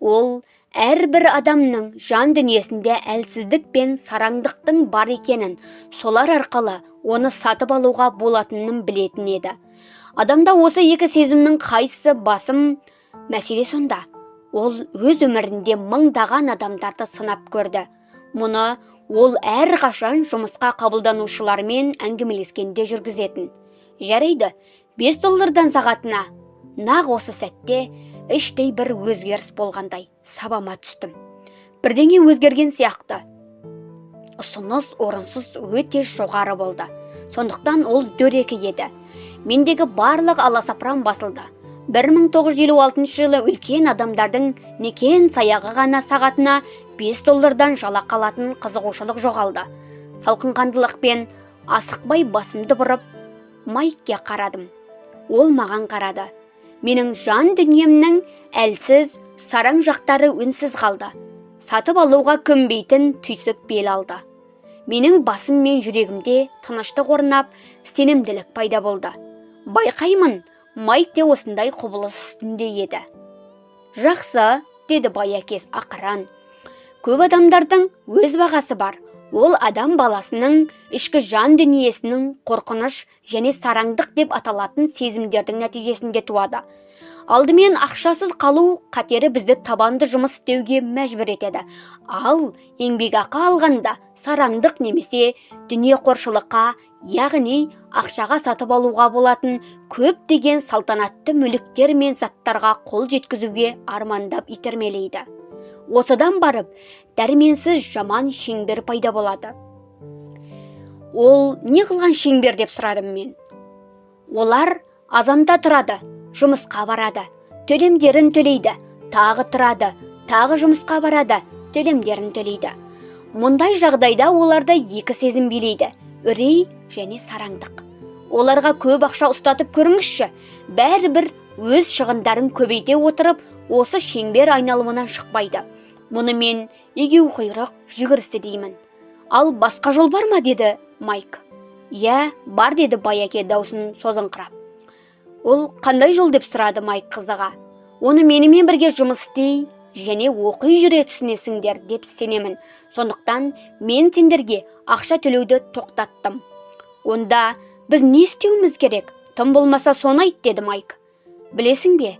Ол әрбір адамның жан дүниесінде әлсіздік пен сараңдықтың бар екенін, солар арқылы оны сатып алуға болатынын білетін еді. Адамда осы екі сезімнің қайсысы басым? Мәселе сонда. Ол өз өмірінде мыңдаған адамдарды сынап көрді. Мұны ол әрқашан жұмысқа қабылданушылармен әңгімелескенде жүргізетін. Жарайды, $5 сағатына. Нақ осы сәтте іштей бір өзгеріс болғандай сабама түстім. Бірдеңе өзгерген сияқты. Ұсыныс орынсыз өте жоғары болды. Сондықтан ол дөрекі еді. Мендегі барлық аласапыран басылды. 1956 жылы үлкен адамдардың некен саяғы ғана сағатына $5 жалақы алатын қызығушылық жоғалды. Салқынқандылықпен асықпай басымды бұрып, Майкке қарадым. Ол маған қарады. Менің жан дүниемнің әлсіз, сараң жақтары үнсіз қалды. сатып алуға көнбейтін түйсік бел алды. Менің басым мен жүрегімде тыныштық орнап, сенімділік пайда болды. Байқаймын, Майк те осындай құбылыс үстінде еді. Жақсы, деді Байакес ақыран. Көп адамдардың өз бағасы бар. Ол адам баласының ішкі жан дүниесінің қорқыныш және сараңдық деп аталатын сезімдердің нәтижесінде туады. Алдымен ақшасыз қалу қатері бізді табанды жұмыс істеуге мәжбүр етеді. Ал еңбекақы алғанда сараңдық немесе дүниеқоршылыққа, яғни ақшаға сатып алуға болатын көптеген салтанатты мүліктер мен заттарға қол жеткізуге армандап итермелейді. Осыдан барып, дәрменсіз жаман шеңбер пайда болады. Ол не қылған шеңбер деп сұрадым мен. Олар азанда тұрады, жұмысқа барады, төлемдерін төлейді, тағы тұрады, тағы жұмысқа барады, төлемдерін төлейді. Мұндай жағдайда оларда екі сезім билейді: үрей және сараңдық. Оларға көп ақша ұстатып көріңізші, бәрібір өз шығындарын көбейте отырып, осы шеңбер айналымынан шықпайды. Мұны мен егеу құйрық жүгірісі деймін. Ал басқа жол бар ма, деді Майк. Иә, бар, деді Байаке даусын созыңқырап. Ол қандай жол деп сұрады Майк қызыға. Оны менімен бірге жұмыс істей және оқи жүре түсінесіңдер деп сенемін. Сондықтан мен сендерге ақша төлеуді тоқтаттым. Онда біз не істеуіміз керек? Тым болмаса соны айт, деді Майк. Білесің бе,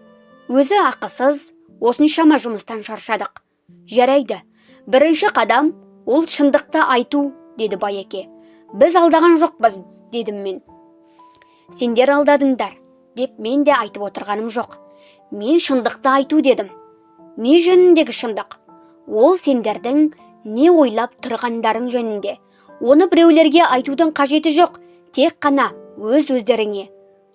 өзі ақысыз осыншама жұмыстан шаршадық. Жарайды, бірінші қадам ол шындықты айту, деді Байаке. Біз алдаған жоқпыз, дедім мен. Сендер алдадыңдар, деп мен де айтып отырғаным жоқ. Мен шындықты айту дедім. Не жөніндегі шындық? Ол сендердің не ойлап тұрғандарың жөнінде. Оны біреулерге айтудың қажеті жоқ, тек қана өз-өздеріңе.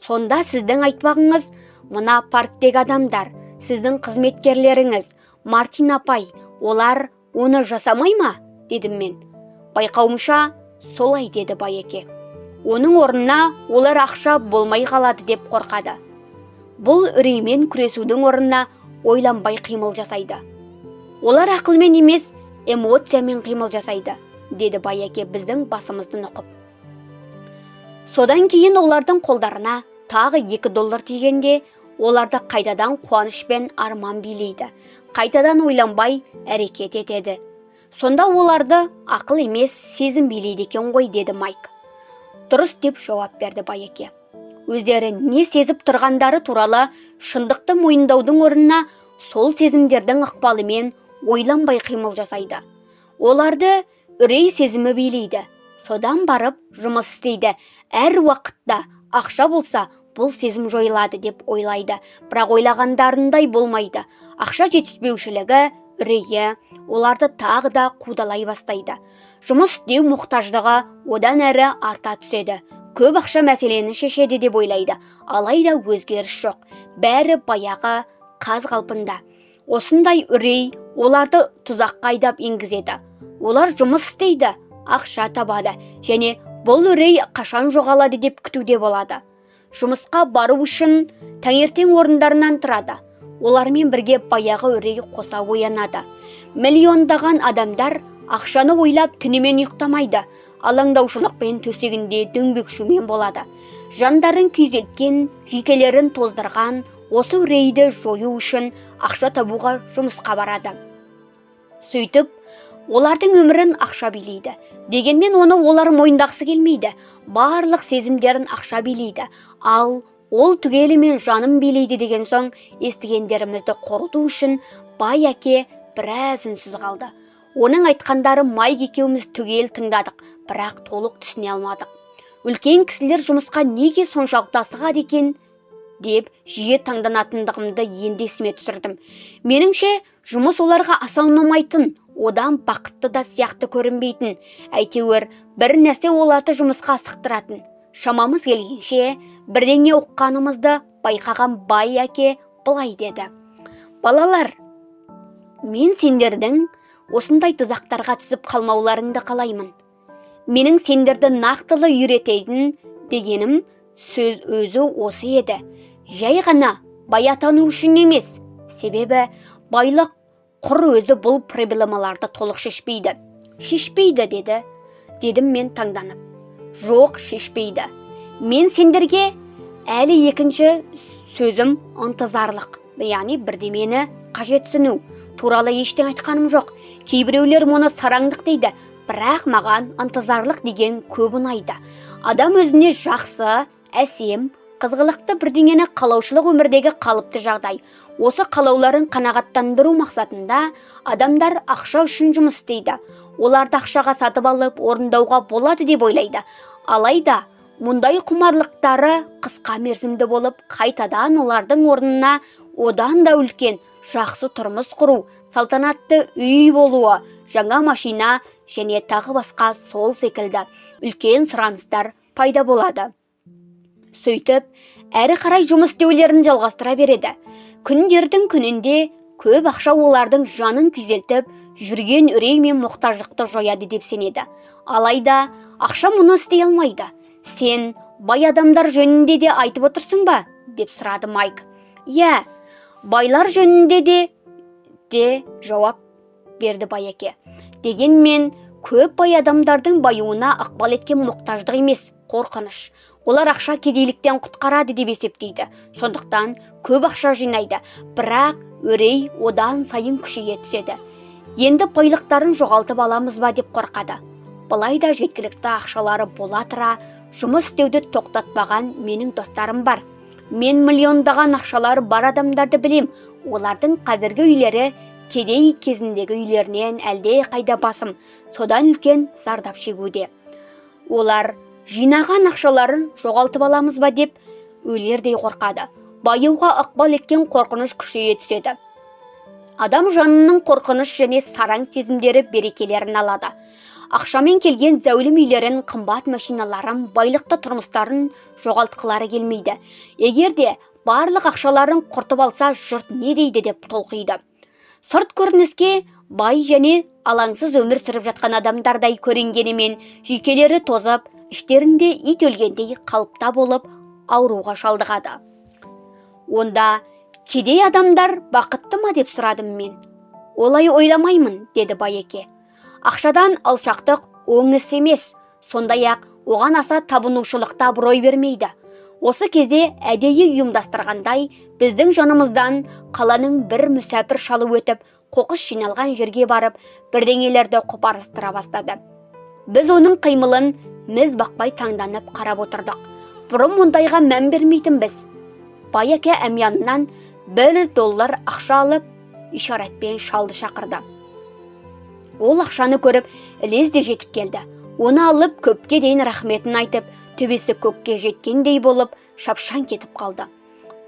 Сонда сіздің айтпағыңыз, мына парктегі адамдар, сіздің қызметкерлеріңіз, Мартин апай, олар оны жасамай ма? Дедім мен. Байқауымша, солай, деді Байеке. Оның орнына олар ақша болмай қалады деп қорқады. Бұл үреймен күресудің орнына ойланбай қимыл жасайды. Олар ақылмен емес, эмоциямен қимыл жасайды, деді Байеке біздің басымызды нұқып. Содан кейін олардың қолдарына тағы $2 тигенде, оларды қайтадан қуаныш пен арман билейді. Қайтадан ойланбай әрекет етеді. Сонда оларды ақыл емес, сезім билейді екен ғой, деді Майк. Дұрыс, деп жауап берді Байеке. Өздері не сезіп тұрғандары туралы шындықты мойындаудың орнына сол сезімдердің ықпалымен ойланбай қимыл жасайды. Оларды үрей сезімі билейді. Содан барып жұмыс істейді. Әр уақытта ақша болса, бұл сезім жойылады деп ойлайды. Бірақ ойлағандарындай болмайды. Ақша жетіспеушілігі, үрейі оларды тағы да қудалай бастайды. Жұмыс істеу мұқтаждығы одан әрі арта түседі. Көп ақша мәселені шешеді деп ойлайды. Алайда өзгеріс жоқ. Бәрі баяғы қаз қалпында. Осындай үрей оларды тұзаққа айдап енгізеді. Олар жұмыс істейді, ақша табады және бұл үрей қашан жоғалады деп күтуде болады. Жұмысқа бару үшін таңертең орындарынан тұрады. Олармен бірге баяғы үрей қоса оянады. Миллиондаған адамдар ақшаны ойлап түнімен ұйықтамайды. Алаңдаушылықпен төсегінде дөңбекшумен болады. Жандарын күйзелткен, жүйкелерін тоздырған осы үрейді жою үшін ақша табуға жұмысқа барады. Сөйтіп, олардың өмірін ақша билейді. Дегенмен оны олар мойындағысы келмейді. Барлық сезімдерін ақша билейді. Ал ол түгелімен жаным билейді деген соң, естігендерімізді қорыту үшін Байеке біраз үнсіз қалды. Оның айтқандары Майк екеуміз түгел тыңдадық, бірақ толық түсіне алмадық. Үлкен кісілер жұмысқа неге соншалықты асығады екен деп жиі таңданатындығымды енді есіме түсірдім. Меніңше, жұмыс оларға аса ұнамайтын, одан бақытты да сияқты көрінбейтін. Әйтеуір, бір нәрсе оларды жұмысқа асықтыратын. Шамамыз келгенше, бірдеңе оққанымызды байқаған Байеке былай деді. Балалар, мен сендердің осындай тұзақтарға түсіп қалмауларыңды қалаймын. Менің сендерді нақтылы үйретейін дегенім сөз өзі осы еді. Жай ғана бай атану үшін емес, себебі байлық құр өзі бұл проблемаларды толық шешпейді. Шешпейді дедім мен таңданып. Жоқ, шешпейді. Мен сендерге әлі екінші сөзім ынтызарлық, яғни бірдемені қажетсіну туралы ештен айтқаным жоқ. Кейбіреулер мұны сараңдық дейді, бірақ маған ынтызарлық деген көп ұнайды. Адам өзіне жақсы, әсем, қызғылықты бірдеңені қалаушылық өмірдегі қалыпты жағдай. Осы қалауларын қанағаттандыру мақсатында адамдар ақша үшін жұмыс істейді. Оларды ақшаға сатып алып, орындауға болады деп ойлайды. Алайда, мұндай құмарлықтары қысқа мерзімді болып, қайтадан олардың орнына одан да үлкен жақсы тұрмыс құру, салтанатты үй болуы, жаңа машина және тағы басқа сол секілді үлкен сұраныстар пайда болады. Сөйтіп, әрі қарай жұмыс істеулерін жалғастыра береді. Күндердің күнінде көп ақша олардың жанын күйзелтіп, жүрген үрей мен мұқтаждықты жояды деп сенеді. Алайда, ақша мұны істей алмайды. Сен бай адамдар жөнінде де айтып отырсың ба? Деп сұрады Майк. Иә, байлар жөнінде де жауап берді Байеке. Дегенмен, көп бай адамдардың баюына ықпал еткен мұқтаждық емес, қорқыныш. Олар ақша кедейліктен құтқарады деп есептейді. Сондықтан көп ақша жинайды, бірақ үрей одан сайын күшейе түседі. Енді байлықтарын жоғалтып аламыз ба деп қорқады. Былай да жеткілікті ақшалары бола тұра, жұмыс істеуді тоқтатпаған менің достарым бар. Мен миллиондаған ақшалары бар адамдарды білем. Олардың қазіргі үйлері кедей кезіндегі үйлерінен әлде қайда басым, содан үлкен зардап шегуде. Олар жинаған ақшаларын жоғалтып аламыз ба деп өлердей қорқады. Баюға ықпал еткен қорқыныш күшейе түседі. Адам жанының қорқыныш және сараң сезімдері берекелерін алады. Ақшамен келген зәулім үйлерін, қымбат машиналарын, байлықты тұрмыстарын жоғалтқылары келмейді. Егер де барлық ақшаларын құртып алса, жұрт не дейді деп толқиды. Сырт көрініске бай және алаңсыз өмір сүріп жатқан адамдардай көрінгенімен, жүйкелері тозып, іштерінде ит өлгендей қалыпта болып, ауруға шалдығады. Онда кедей адамдар бақытты ма деп сұрадым мен. Олай ойламаймын, деді Байеке. Ақшадан алшақтық оң іс емес, сондай-ақ оған аса табынушылықта абырой бермейді. Осы кезде әдейі ұйымдастырғандай, біздің жанымыздан қаланың бір мүсәпір шалы өтіп, қоқыс жиналған жерге барып, бірдеңелерді қопарыстыра бастады. Біз оның қимылын міз бақпай таңданып қарап отырдық. Бұрын мұндайға мән бермейтінбіз. Байеке әмиянынан $1 ақша алып, ишаратпен шалды шақырды. Ол ақшаны көріп, лезде жетіп келді. Оны алып көпке дейін рахметін айтып, төбесі көкке жеткендей болып, шапшаң кетіп қалды.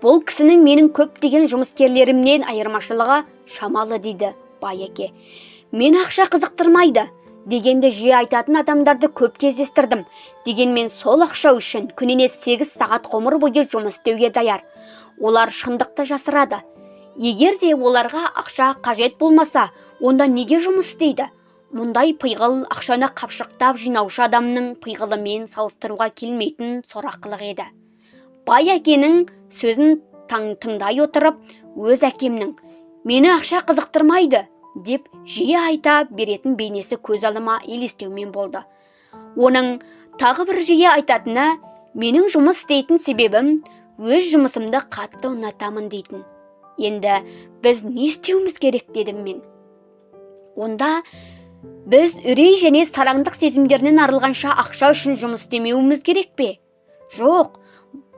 Бұл кісінің менің көптеген жұмыскерлерімнен айырмашылығы шамалы, дейді Байеке. Мен ақша қызықтырмайды дегенде жиі айтатын адамдарды көп кездестірдім. Дегенмен сол ақша үшін күніне 8 сағат ғұмыр бойы жұмыс істеуге даяр. Олар шындықты жасырады. Егер де оларға ақша қажет болмаса, онда неге жұмыс істейді? Мұндай пиғыл ақшаны қапшықтап жинаушы адамның пиғылымен салыстыруға келмейтін сорақылық еді. Байекенің сөзін тыңдай отырып, өз әкемнің «Мені ақша қызықтырмайды» деп жиі айта беретін бейнесі көз алыма елестеумен болды. Оның тағы бір жиі айтатыны, менің жұмыс істейтін себебім өз жұмысымды қатты ұнатамын дейтін. Енді біз не істеуіміз керек, дедім мен. Онда біз үрей және сараңдық сезімдерінен арылғанша ақша үшін жұмыс істемеуіміз керек пе? Жоқ,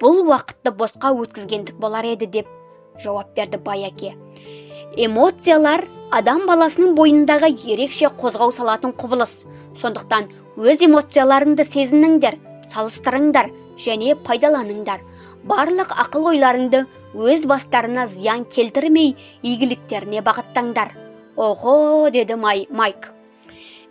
бұл уақытты босқа өткізгендік болар еді, деп жауап берді Байеке. Эмоциялар адам баласының бойындағы ерекше қозғау салатын құбылыс. Сондықтан өз эмоцияларыңды сезініңдер, салыстырыңдар және пайдаланыңдар. Барлық ақыл ойларыңды өз бастарына зиян келтірмей, игіліктеріне бағыттаңдар. Ого, деді Майк.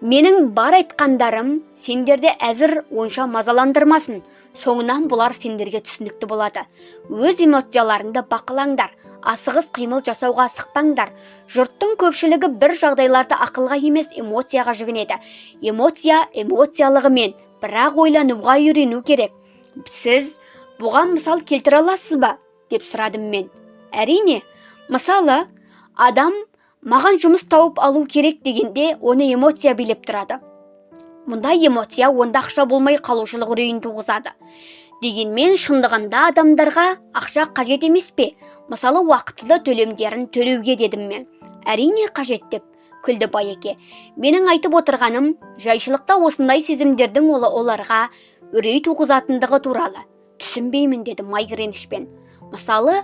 Менің бар айтқандарым сендерде әзір онша мазаландырмасын. Соңынан бұлар сендерге түсінікті болады. Өз эмоцияларыңды бақылаңдар. Асығыс қимыл жасауға асықпаңдар. Жұрттың көпшілігі бір жағдайларды ақылға емес эмоцияға жүгінеді. Эмоция эмоциялығымен, бірақ ойлануға үйрену керек. Сіз бұған мысал келтіре аласыз ба? Деп сұрадым мен. Әрине, мысалы, адам Маған жұмыс тауып алу керек дегенде оны эмоция билеп тұрады. Мұндай эмоция онда ақша болмай қалушылық үрейін туғызады. Дегенмен шындығында адамдарға ақша қажет емес пе? Мысалы уақытылы төлемдерін төлеуге дедім мен. Әрине қажет деп күлді Байеке. Менің айтып отырғаным жайшылықта осындай сезімдердің оларға үрей туғызатындығы туралы. Түсінбеймін деді Майк ренішпен. Мысалы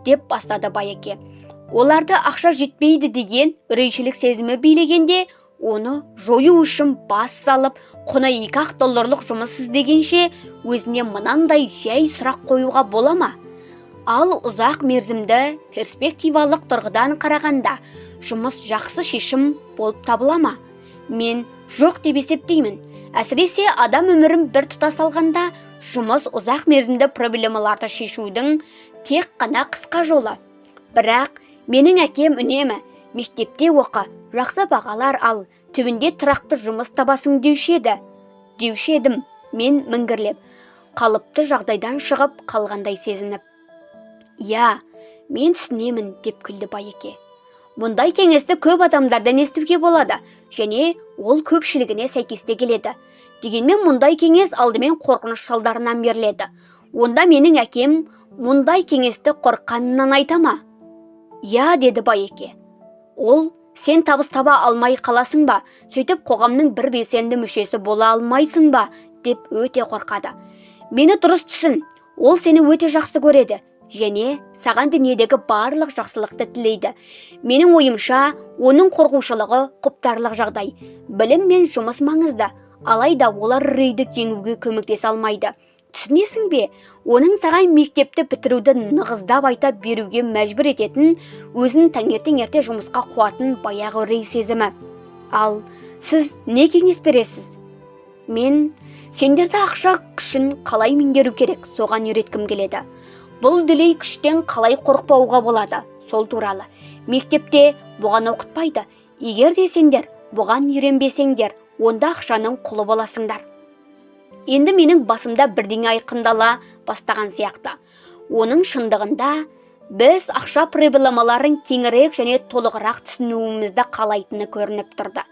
деп бастады Байеке. Оларды ақша жетпейді деген үрейшілік сезімі билегенде, оны жою үшін бас салып, құны $2 жұмыс іздегенше өзіне мынандай жай сұрақ қоюға бола ма? Ал ұзақ мерзімді перспективалық тұрғыдан қарағанда жұмыс жақсы шешім болып табыла ма? Мен жоқ деп есептеймін. Әсіресе адам өмірін бір тұтас алғанда, жұмыс ұзақ мерзімді проблемаларды шешудің тек қана қысқа жолы. Бірақ менің әкем үнемі мектепте оқы, жақсы бағалар ал, түбінде тұрақты жұмыс табасың деуші едім мен міңгірлеп, қалыпты жағдайдан шығып қалғандай сезініп. Я, мен түсінемін деп күлді Байеке. Мұндай кеңесті көп адамдардан естуге болады, және ол көпшілігіне сәйкесте келеді. Дегенмен мұндай кеңес алдымен қорқыныш салдарынан беріледі. Онда менің әкем мұндай кеңесті қорққанынан айта ма? Я, деді Байеке. Ол, сен табыс таба алмай қаласың ба, сөйтіп қоғамның бір белсенді мүшесі бола алмайсың ба, деп өте қорқады. Мені дұрыс түсін, ол сені өте жақсы көреді, және саған дүниедегі барлық жақсылықты тілейді. Менің ойымша, оның қорқушылығы құптарлық жағдай. Білім мен жұмыс маңызды, алайда олар үрейді жеңуге көмектесе алмайды. Түсінесің бе? Оның саған мектепті бітіруді нығыздап айтап беруге мәжбүр ететін, өзін таңертең ерте жұмысқа қуатын баяғы үрей сезімі. Ал сіз не кеңес бересіз? Мен сендерді ақша күшін қалай меңгеру керек, соған үйреткім келеді. Бұл дүлей күштен қалай қорықпауға болады, сол туралы. Мектепте бұған оқытпайды. Егер де сендер бұған үйренбесеңдер, онда ақшаның құлы боласыңдар. Енді менің басымда бірдеңе айқындала бастаған сияқты. Оның шындығында біз ақша проблемаларын кеңірек және толығырақ түсінуімізді қалайтыны көрініп тұрды.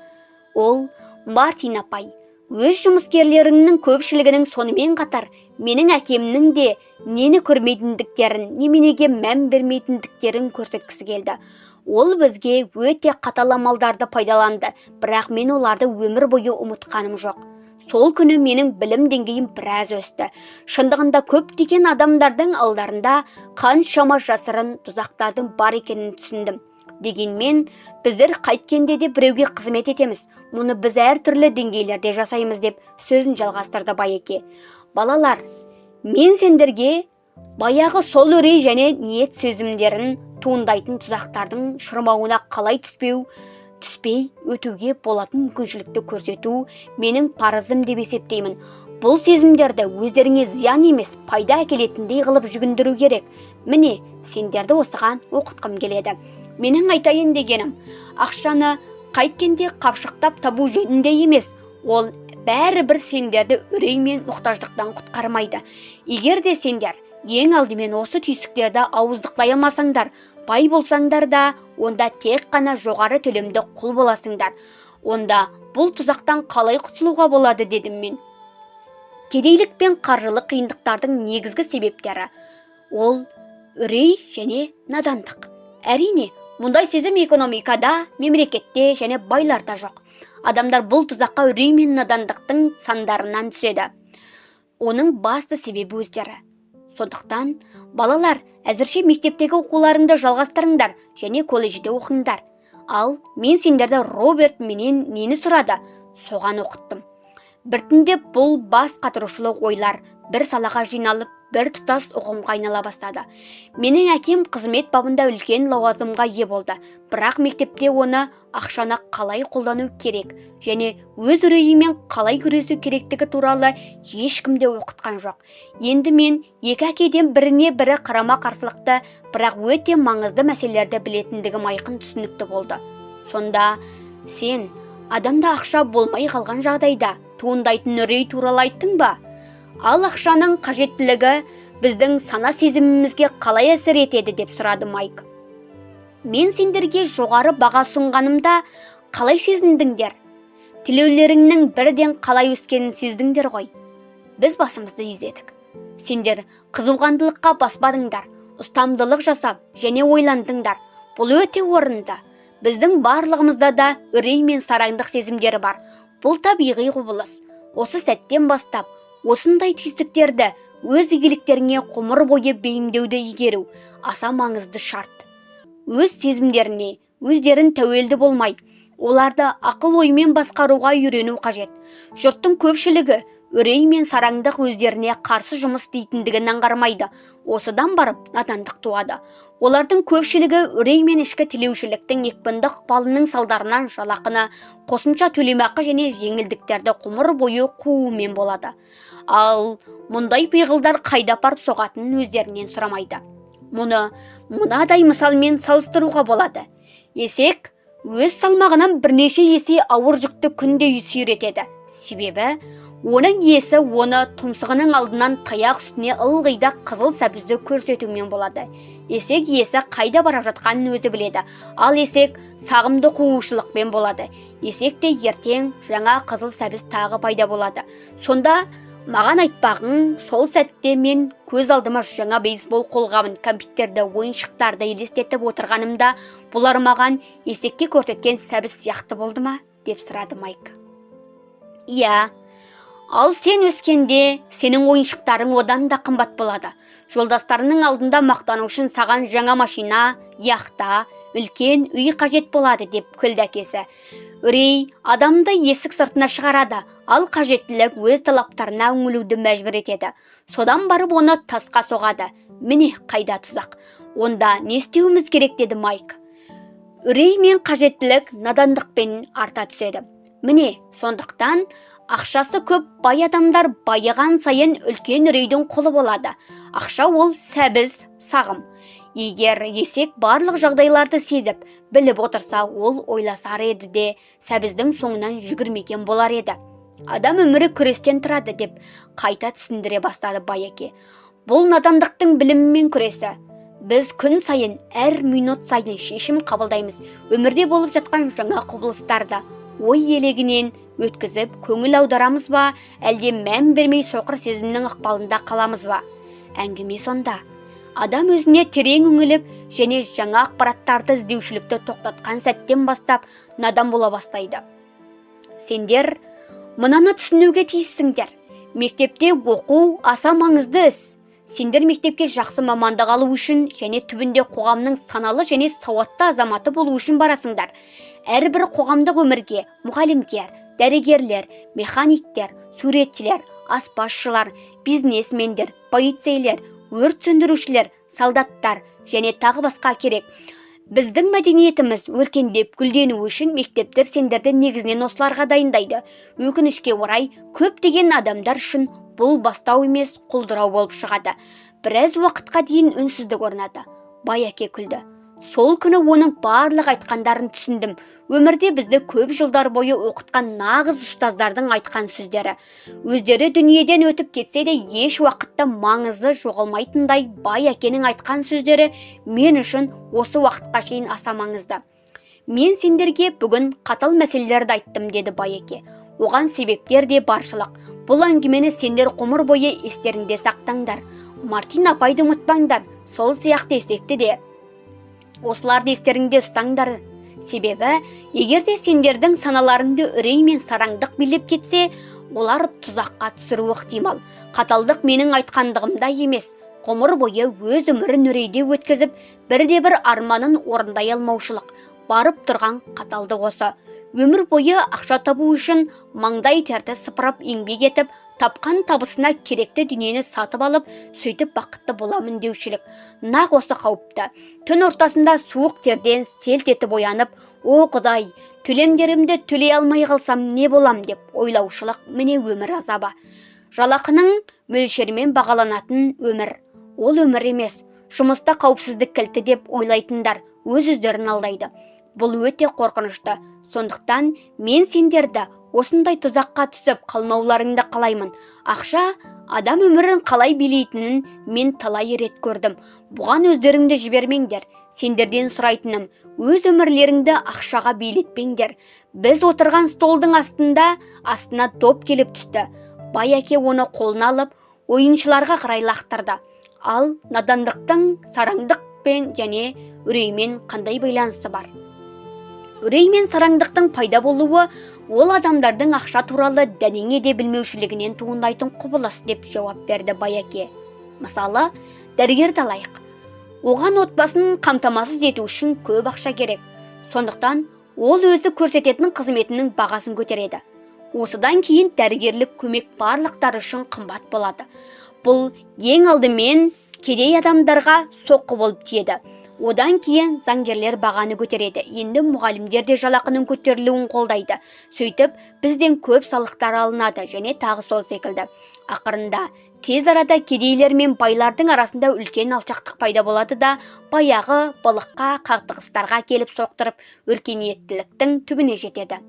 Ол Мартин апай, өз жұмыскерлерінің көпшілігінің сонымен қатар менің әкемнің де нені көрмейтіндіктерін, неменеге мән бермейтіндіктерін көрсеткісі келді. Ол бізге өте қатал амалдарды пайдаланды, бірақ мен оларды өмір бойы ұмытқаным жоқ. Сол күні менің білім деңгейім біраз өсті. Шындығында көптеген адамдардың алдарында қаншама жасырын тұзақтардың бар екенін түсіндім. Дегенмен, біздер қайткенде де біреуге қызмет етеміз. Мұны біз әртүрлі деңгейлерде жасаймыз деп сөзін жалғастырды Байеке. Балалар, мен сендерге баяғы сол үрей және ниет сөзімдерін туындайтын тұзақтардың шырмауына қалай түспей өтуге болатын мүмкіншілікті көрсету менің парызым деп есептеймін. Бұл сезімдерді өздеріңе зиян емес, пайда әкелетіндей қылып жүгіндіру керек. Міне, сендерді осыған оқытқым келеді. Менің айтайын дегенім, ақшаны қайткенде қапшықтап табу жөнінде емес, ол бәрібір сендерді үрей мен мұқтаждықтан құтқармайды. Егер де сендер ең алдымен осы түйсіктерді ауыздықтай алмасаңдар, бай болсаңдар да, онда тек қана жоғары төлемді құл боласыңдар. Онда бұл тұзақтан қалай құтылуға болады дедім мен. Кедейлік пен қаржылық қиындықтардың негізгі себептері ол үрей және надандық. Әрине, мұндай сезім экономикада, мемлекетте және байларда жоқ. Адамдар бұл тұзаққа үрей мен надандықтың сандарынан түседі. Оның басты себебі өздері. Сондықтан, балалар, әзірше мектептегі оқуларыңды жалғастырыңдар және колледжде оқыңдар. Ал мен сендерді Роберт менен нені сұрады, соған оқыттым. Біртіндеп бұл бас қатырушылық ойлар бір салаға жиналып, бір тұтас ұғымға айнала бастады. Менің әкем қызмет бабында үлкен лауазымға ие болды, бірақ мектепте оны ақшаны қалай қолдану керек және өз үрейімен қалай күресу керектігі туралы ешкімде оқытқан жоқ. Енді мен екі әкеден біріне бірі қарама қарсылықты, бірақ өте маңызды мәселелерді білетіндігім айқын түсінікті болды. Сонда сен адамда ақша болмай қалған жағдайда туындайтын үрей туралы айттың ба? Ал ақшаның қажеттілігі біздің сана сезімімізге қалай әсер етеді деп сұрады Майк. Мен сендерге жоғары баға сұнғанымда қалай сезіндіңдер? Тілеулеріңнің бірден қалай өскенін сездіңдер ғой. Біз басымызды изедік. Сендер қызуғандылыққа баспадыңдар, ұстамдылық жасап және ойландыңдар. Бұл өте орынды. Біздің барлығымызда да үрей мен сараңдық сезімдері бар. Бұл табиғи құбылыс. Осы сәттен бастап, осындай түйсіктерді өз игіліктеріңе ғұмыр бойы бейімдеуді игеру аса маңызды шарт. Өз сезімдеріне өздерін тәуелді болмай, оларды ақыл оймен басқаруға үйрену қажет. Жұрттың көпшілігі үрей мен сараңдық өздеріне қарсы жұмыс істейтіндігін аңғармайды. Осыдан барып надандық туады. Олардың көпшілігі үрей мен ішкі тілеушіліктің екпінді ықпалының салдарынан жалақыны, қосымша төлемақы және жеңілдіктерді ғұмыр бойы қуумен болады. Ал мұндай пиғылдар қайда апарып соғатынын өздерінен сұрамайды. Мұны мынадай мысалмен салыстыруға болады. Есек өз салмағынан бірнеше есе ауыр жүкті күнде сүйретеді. Себебі оның иесі оны тұмсығының алдынан таяқ үстіне ылғи да қызыл сәбізді көрсетумен болады. Есек иесі қайда бара жатқанын өзі біледі. Ал есек сағымды қуушылықпен болады. Есекте ертең жаңа қызыл сәбіз тағы пайда болады. Сонда маған айтпағың, сол сәтте мен көз алдыма жаңа бейсбол қолғабын, компьютерді, ойыншықтарды елестетіп отырғанымда, бұлар маған есекке көрсеткен сәбіз сияқты болды ма? Деп сұрады Майк. Иә, ал сен өскенде сенің ойыншықтарың одан да қымбат болады. Жолдастарының алдында мақтану үшін саған жаңа машина, яхта, үлкен үй қажет болады, деп күлді әкесі. Үрей адамды есік сыртына шығарады, ал қажеттілік өз талаптарына үңілуді мәжбүр етеді. Содан барып оны тасқа соғады. Міне қайда тұзақ. Онда не істеуіміз керек, деді Майк. Үрей мен қажеттілік надандықпен арта түседі. Міне, сондықтан ақшасы көп бай адамдар байыған сайын үлкен үрейдің құлы болады. Ақша ол сәбіз, сағым. Егер есек барлық жағдайларды сезіп, біліп отырса, ол ойласар еді де, сәбіздің соңынан жүгірмеген болар еді. Адам өмірі күрестен тұрады, деп қайта түсіндіре бастады Байеке. Бұл надандықтың білімімен күресі. Біз күн сайын, әр минут сайын шешім қабылдаймыз. Өмірде болып жатқан жаңа құбылыстарды ой елегінен өткізіп, көңіл аударамыз ба, әлде мән бермей соқыр сезімнің ықпалында қаламыз ба? Әңгіме сонда. Адам өзіне терең үңіліп және жаңа ақпараттарды іздеушілікті тоқтатқан сәттен бастап надан бола бастайды. Сендер мынаны түсінуге тиіссіңдер. Мектепте оқу аса маңызды іс. Сендер мектепке жақсы мамандық алу үшін және түбінде қоғамның саналы және сауатты азаматы болу үшін барасыңдар. Әрбір қоғамдық өмірге мұғалімдер, дәрігерлер, механиктер, суретшілер, аспазшылар, бизнесмендер, полицейлер, өрт сөндірушілер, солдаттар және тағы басқа керек. Біздің мәдениетіміз өркендеп гүлдену үшін мектептер сендерді негізінен осыларға дайындайды. Өкінішке орай, көптеген адамдар үшін бұл бастау емес, құлдырау болып шығады. Біраз уақытқа дейін үнсіздік орнады. Байеке күлді. Сол күні оның барлық айтқандарын түсіндім. Өмірде бізді көп жылдар бойы оқытқан нағыз ұстаздардың айтқан сөздері. Өздері дүниеден өтіп кетсе де еш уақытта маңызы жоғалмайтындай Байекенің айтқан сөздері мен үшін осы уақытқа шейін аса маңызды. Мен сендерге бүгін қатал мәселелерді айттым, деді Байеке. Оған себептер де баршылық. Бұл әңгімені сендер ғұмыр бойы естеріңде сақтаңдар. Мартин апайды ұмытпаңдар. Сол сияқты есекті де осыларды естеріңде ұстаңдар. Себебі, егерде сендердің саналарыңды үрей мен сараңдық билеп кетсе, олар тұзаққа түсіруі ықтимал. Қаталдық менің айтқандығымда емес. Ғұмыр бойы өз өмірін үрейде өткізіп, бірде-бір арманын орындай алмаушылық. Барып тұрған қаталдық осы. Өмір бойы ақша табу үшін маңдай терді сыпырып еңбек етіп, тапқан табысына керекті дүниені сатып алып, сөйтіп бақытты боламын деушілік. Нақ осы қауіпті. Түн ортасында суық терден селт етіп оянып, о Құдай, төлемдерімді төлей алмай қалсам не болам деп ойлаушылық міне өмір азабы. Жалақының мөлшерімен бағаланатын өмір. Ол өмір емес, жұмыста қауіпсіздік кілті деп ойлайтындар өз-өздерін алдайды. Бұл өте қорқынышты. Сондықтан мен сендерді осындай тұзаққа түсіп қалмауларыңды қалаймын. Ақша адам өмірін қалай билейтінін мен талай рет көрдім. Бұған өздеріңді жібермеңдер. Сендерден сұрайтыным, өз өмірлеріңді ақшаға билетпеңдер. Біз отырған столдың астына топ келіп түсті. Бай әке оны қолына алып, ойыншыларға қарай лақтырды. Ал надандықтың сараңдықпен және үреймен қандай байланысы бар? Үрей мен сараңдықтың пайда болуы ол адамдардың ақша туралы дәнеңе де білмеушілігінен туындайтын құбылыс деп жауап берді бай әке. Мысалы, дәрігерді алайық. Оған отбасын қамтамасыз ету үшін көп ақша керек. Сондықтан ол өзі көрсететін қызметінің бағасын көтереді. Осыдан кейін дәрігерлік көмек барлықтары үшін қымбат болады. Бұл ең алдымен кедей адамдарға соққы болып тиеді. Одан кейін заңгерлер бағаны көтереді. Енді мұғалімдер де жалақының көтерілуін қолдайды. Сөйтіп, бізден көп салықтар алынады және тағы сол секілді. Ақырында тез арада кедейлер мен байлардың арасында үлкен алшақтық пайда болады да, баяғы былыққа, қақтығыстарға келіп соқтырып, өркениеттіліктің түбіне жетеді.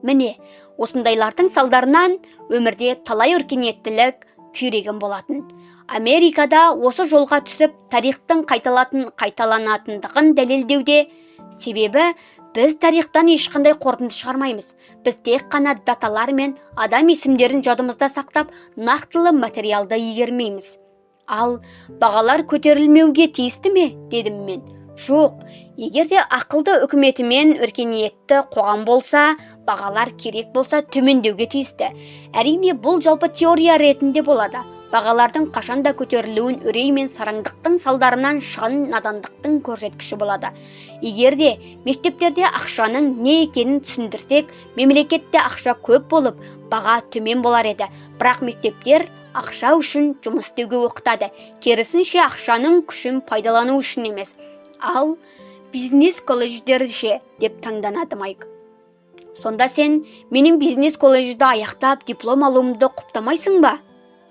Міне, осындайлардың салдарынан өмірде талай өркениеттілік күйреген болатын. Америкада осы жолға түсіп, тарихтың қайталанатындығын дәлелдеуде. Себебі біз тарихтан ешқандай қорытынды шығармаймыз. Біз тек қана даталар мен адам есімдерін жадымызда сақтап, нақтылы материалды игермейміз. Ал бағалар көтерілмеуге тиісті ме, дедім мен. Жоқ, егерде ақылды үкіметі мен өркениетті қоғам болса, бағалар керек болса төмендеуге тиісті. Әрине, бұл жалпы теория ретінде болады. Бағалардың қашанда көтерілуін үрей мен сараңдықтың салдарынан шығын надандықтың көрсеткіші болады. Егерде мектептерде ақшаның не екенін түсіндірсек, мемлекетте ақша көп болып, баға төмен болар еді. Бірақ мектептер ақша үшін жұмыс істеуге оқытады. Керісінше ақшаның күшін пайдалану үшін емес. Ал бизнес колледждер ше, деп таңданады Майк. Сонда сен менің бизнес колледжді аяқтап диплом алуымды құптамайсың ба?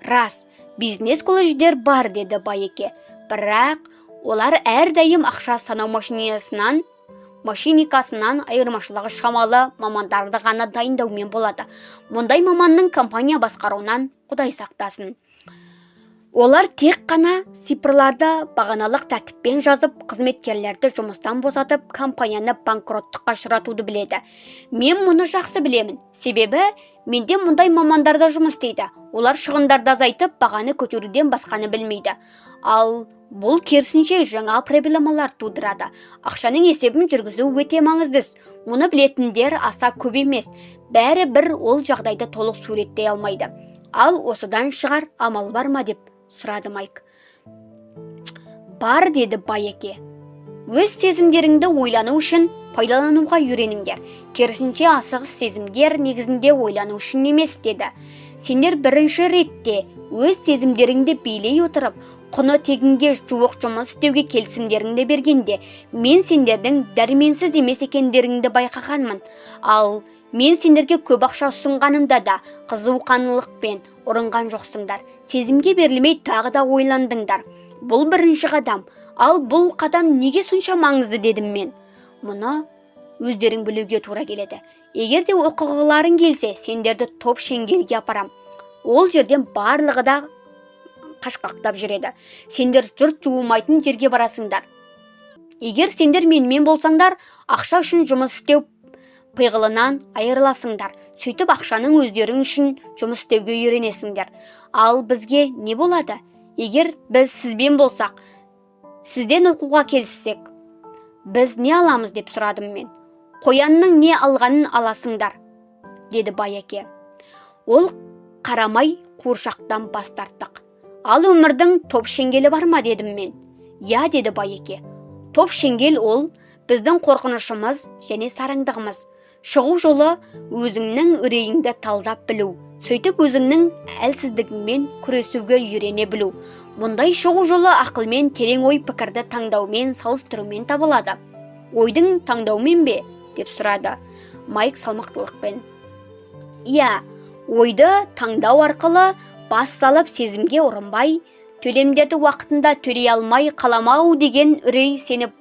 Рас, бизнес колледждер бар, деді бай әке. Бірақ олар әрдайым ақша санау машиникасынан айырмашылығы шамалы мамандарды ғана дайындаумен болады. Мұндай маманның компания басқаруынан Құдай сақтасын. Олар тек қана цифрларды бағаналық тәртіппен жазып, қызметкерлерді жұмыстан босатып, компанияны банкроттыққа ұшыратуды біледі. Мен мұны жақсы білемін. Себебі менде мұндай мамандарда жұмыс істейді. Олар шығындарды азайтып, бағаны көтеруден басқаны білмейді. Ал бұл керісінше жаңа проблемалар тудырады. Ақшаның есебін жүргізу өте маңызды. Мұны білетіндер аса көп емес. Бәрі бір ол жағдайды толық суреттей алмайды. Ал осыдан шығар амал бар ма деп сұрады Майк. Бар, деді бай әке. Өз сезімдеріңді ойлану үшін пайдалануға үйреніңдер. Керісінше асығыс сезімдер негізінде ойлану үшін емес, деді. Сендер бірінші ретте өз сезімдеріңді билей отырып, құны тегінге жуық жұмыс істеуге келісімдеріңді бергенде, мен сендердің дәрменсіз емес екендеріңді байқағанмын. Ал мен сендерге көп ақша ұсынғанымда да қызуқанлықпен ұрынған жоқсыңдар. Сезімге берілмей тағы да ойландыңдар. Бұл бірінші қадам. Ал бұл қадам неге сонша маңызды, дедім мен. Мұны өздерің білуге тура келеді. Егер де оқығыларың келсе, сендерді топ шеңгелге апарам. Ол жерден барлығы да қашқақтап жүреді. Сендер жұрт жуылмайтын жерге барасыңдар. Егер сендер менімен болсаңдар, ақша үшін жұмыс істеу пиғылынан айырыласыңдар. Сөйтіп ақшаның өздерің үшін жұмыс істеуге үйренесіңдер. Ал бізге не болады? Егер біз сізбен болсақ, сізден оқуға келіссек, біз не аламыз, деп сұрадым мен. Қоянның не алғанын аласыңдар, деді бай әке. Ол қарамай қуыршақтан бас тарттық. Ал өмірдің топ шеңгелі бар ма, дедім мен. Я, деді бай әке. Топ шеңгел ол біздің қорқынышымыз және сараңдығымыз. Шығу жолы өзіңнің үрейіңді талдап білу. Сөйтіп өзіңнің әлсіздігіңмен күресуге үйрене білу. Мұндай шығу жолы ақылмен, терең ой пікірді таңдаумен, салыстырумен табылады. Ойдың таңдаумен бе, деп сұрады Майк салмақтылықпен. Иә, ойды таңдау арқылы бас салып сезімге ұрынбай, төлемдерді уақытында төлей алмай қаламау деген үрей сені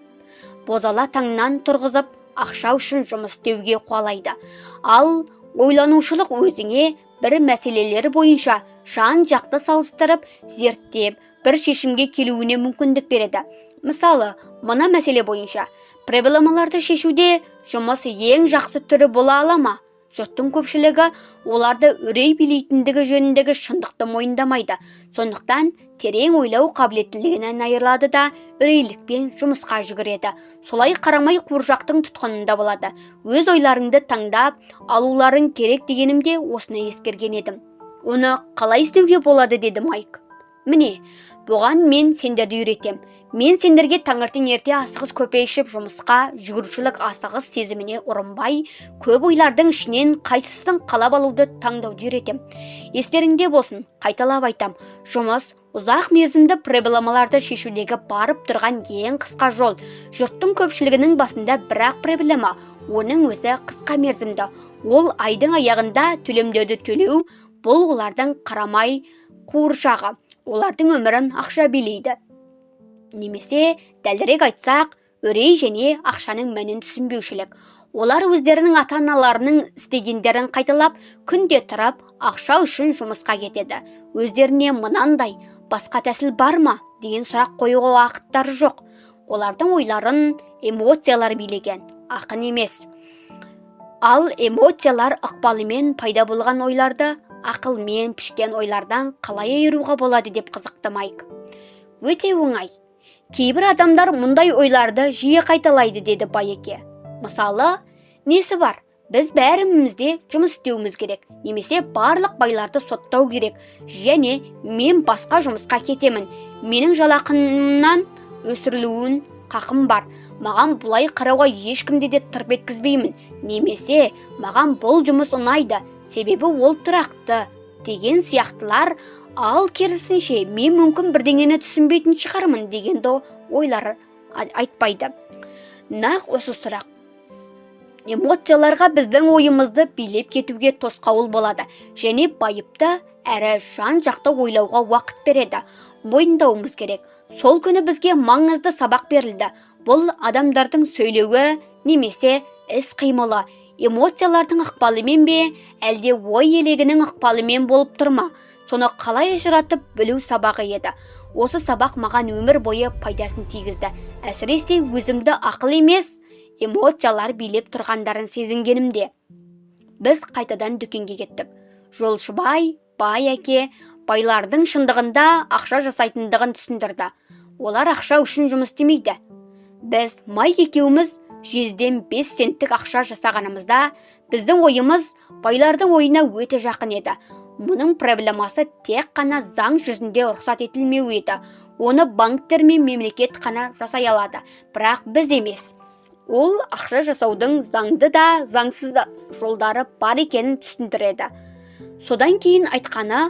бозала таңнан тұрғызып, ақша үшін жұмыс істеуге қуалайды. Ал ойланушылық өзіңе бір мәселелер бойынша жан-жақты салыстырып, зерттеп, бір шешімге келуіне мүмкіндік береді. Мысалы, мына мәселе бойынша проблемаларды шешуде жұмыс ең жақсы түрі бола ала ма? Жұрттың көпшілігі оларды үрей билейтіндігі жөніндегі шындықты мойындамайды. Сондықтан терең ойлау қабілеттілігінен айырылады да үрейлікпен жұмысқа жүгіреді. Солай қарамай қуыршақтың тұтқынында болады. Өз ойларыңды таңдап алуларың керек дегенімде осыны ескерген едім. Оны қалай істеуге болады, деді Майк. Міне, бұған мен сендерді үйретем. Мен сендерге таңертең ерте асығыс көпе ішіп жұмысқа жүгірушілік асығыс сезіміне ұрынбай, көп ойлардың ішінен қайсысын қалап алуды таңдауды үйретем. Естеріңде болсын, қайталап айтам, жұмыс ұзақ мерзімді проблемаларды шешудегі барып тұрған ең қысқа жол. Жұрттың көпшілігінің басында бірақ проблема, оның өзі қысқа мерзімді. Ол айдың аяғында төлемдерді төлеу, бұл олардың қарамай қуыршағы. Олардың өмірін ақша билейді. Немесе, дәлірек айтсақ, үрей және ақшаның мәнін түсінбеушілік. Олар өздерінің ата-аналарының істегендерін қайталап, күнде тұрып, ақша үшін жұмысқа кетеді. Өздеріне мынандай, басқа тәсіл бар ма деген сұрақ қоюға уақыттары жоқ. Олардың ойларын эмоциялар билеген, ақын емес. Ал эмоциялар ықпалымен пайда болған ойларды ақылмен пішкен ойлардан қалай айыруға болады деп қызықты Майк. Өте оңай. Кейбір адамдар мұндай ойларды жиі қайталайды, деді Байеке. Мысалы, несі бар? Біз бәрімізде жұмыс істеуіміз керек, немесе барлық байларды соттау керек, және мен басқа жұмысқа кетемін. Менің жалақымнан өсірілуін қақым бар. Маған бұлай қарауға ешкімде де тырп еткізбеймін. Немесе маған бұл жұмыс ұнайды, себебі ол тұрақты деген сияқтылар. Ал керісінше, мен мүмкін бірдеңені түсінбейтін шығармын дегенді ойлары айтпайды. Нақ осы сұрақ эмоцияларға біздің ойымызды билеп кетуге тосқауыл болады, және байыпты әрі жан-жақты ойлауға уақыт береді. Мойындауымыз керек, сол күні бізге маңызды сабақ берілді. Бұл адамдардың сөйлеуі немесе іс-қимылы эмоциялардың ықпалымен бе, әлде ой елегінің ықпалымен болып тұрма? Соны қалай ажыратып білу сабағы еді. Осы сабақ маған өмір бойы пайдасын тигізді. Әсіресе өзімді ақыл емес, эмоциялар билеп тұрғандарын сезінгенімде. Біз қайтадан дүкенге кеттік. Жолшыбай, Байеке, байлардың шындығында ақша жасайтындығын түсіндірді. Олар ақша үшін жұмыс істемейді. Біз Майк екеуміз жезден 5 центтік ақша жасағанымызда, біздің ойымыз байлардың ойына өте жақын еді. Мұның проблемасы тек қана заң жүзінде рұқсат етілмеу еді. Оны банктер мен мемлекет қана жасай алады, бірақ біз емес. Ол ақша жасаудың заңды да заңсыз да жолдары бар екенін түсіндіреді. Содан кейін айтқаны,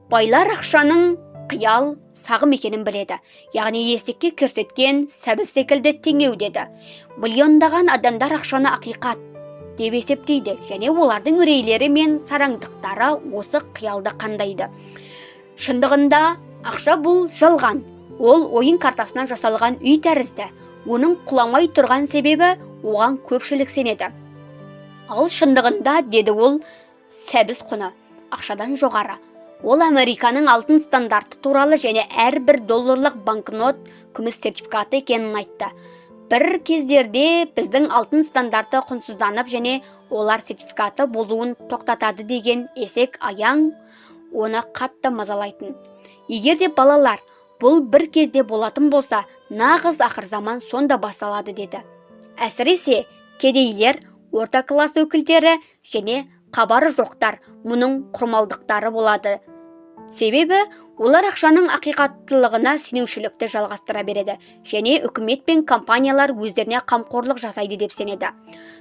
байлар ақшаның қиял, сағым екенін біледі. Яғни есекке көрсеткен сәбіз секілді теңеу деді. Миллиондаған адамдар ақшаны ақиқат деп есептейді, және олардың үрейлері мен сараңдықтары осы қиялды қандайды. Шындығында ақша бұл жалған. Ол ойын картасынан жасалған үй тәрізді. Оның құламай тұрған себебі оған көпшілік сенеді. Ал шындығында, деді ол, сәбіз құны ақшадан жоғары. Ол Американың алтын стандарты туралы және әрбір долларлық банкнот күміс сертификаты екенін айтты. Бір кездерде біздің алтын стандарты құнсызданып және олар сертификаты болуын тоқтатады деген есек аяң оны қатты мазалайтын. Егер де балалар, бұл бір кезде болатын болса, нағыз ақыр заман сонда басталады, деді. Әсіресе кедейлер, орта класс өкілдері және қабары жоқтар мұның құрмалдықтары болады. Себебі олар ақшаның ақиқаттылығына сенушілікті жалғастыра береді, және үкімет пен компаниялар өздеріне қамқорлық жасайды деп сенеді.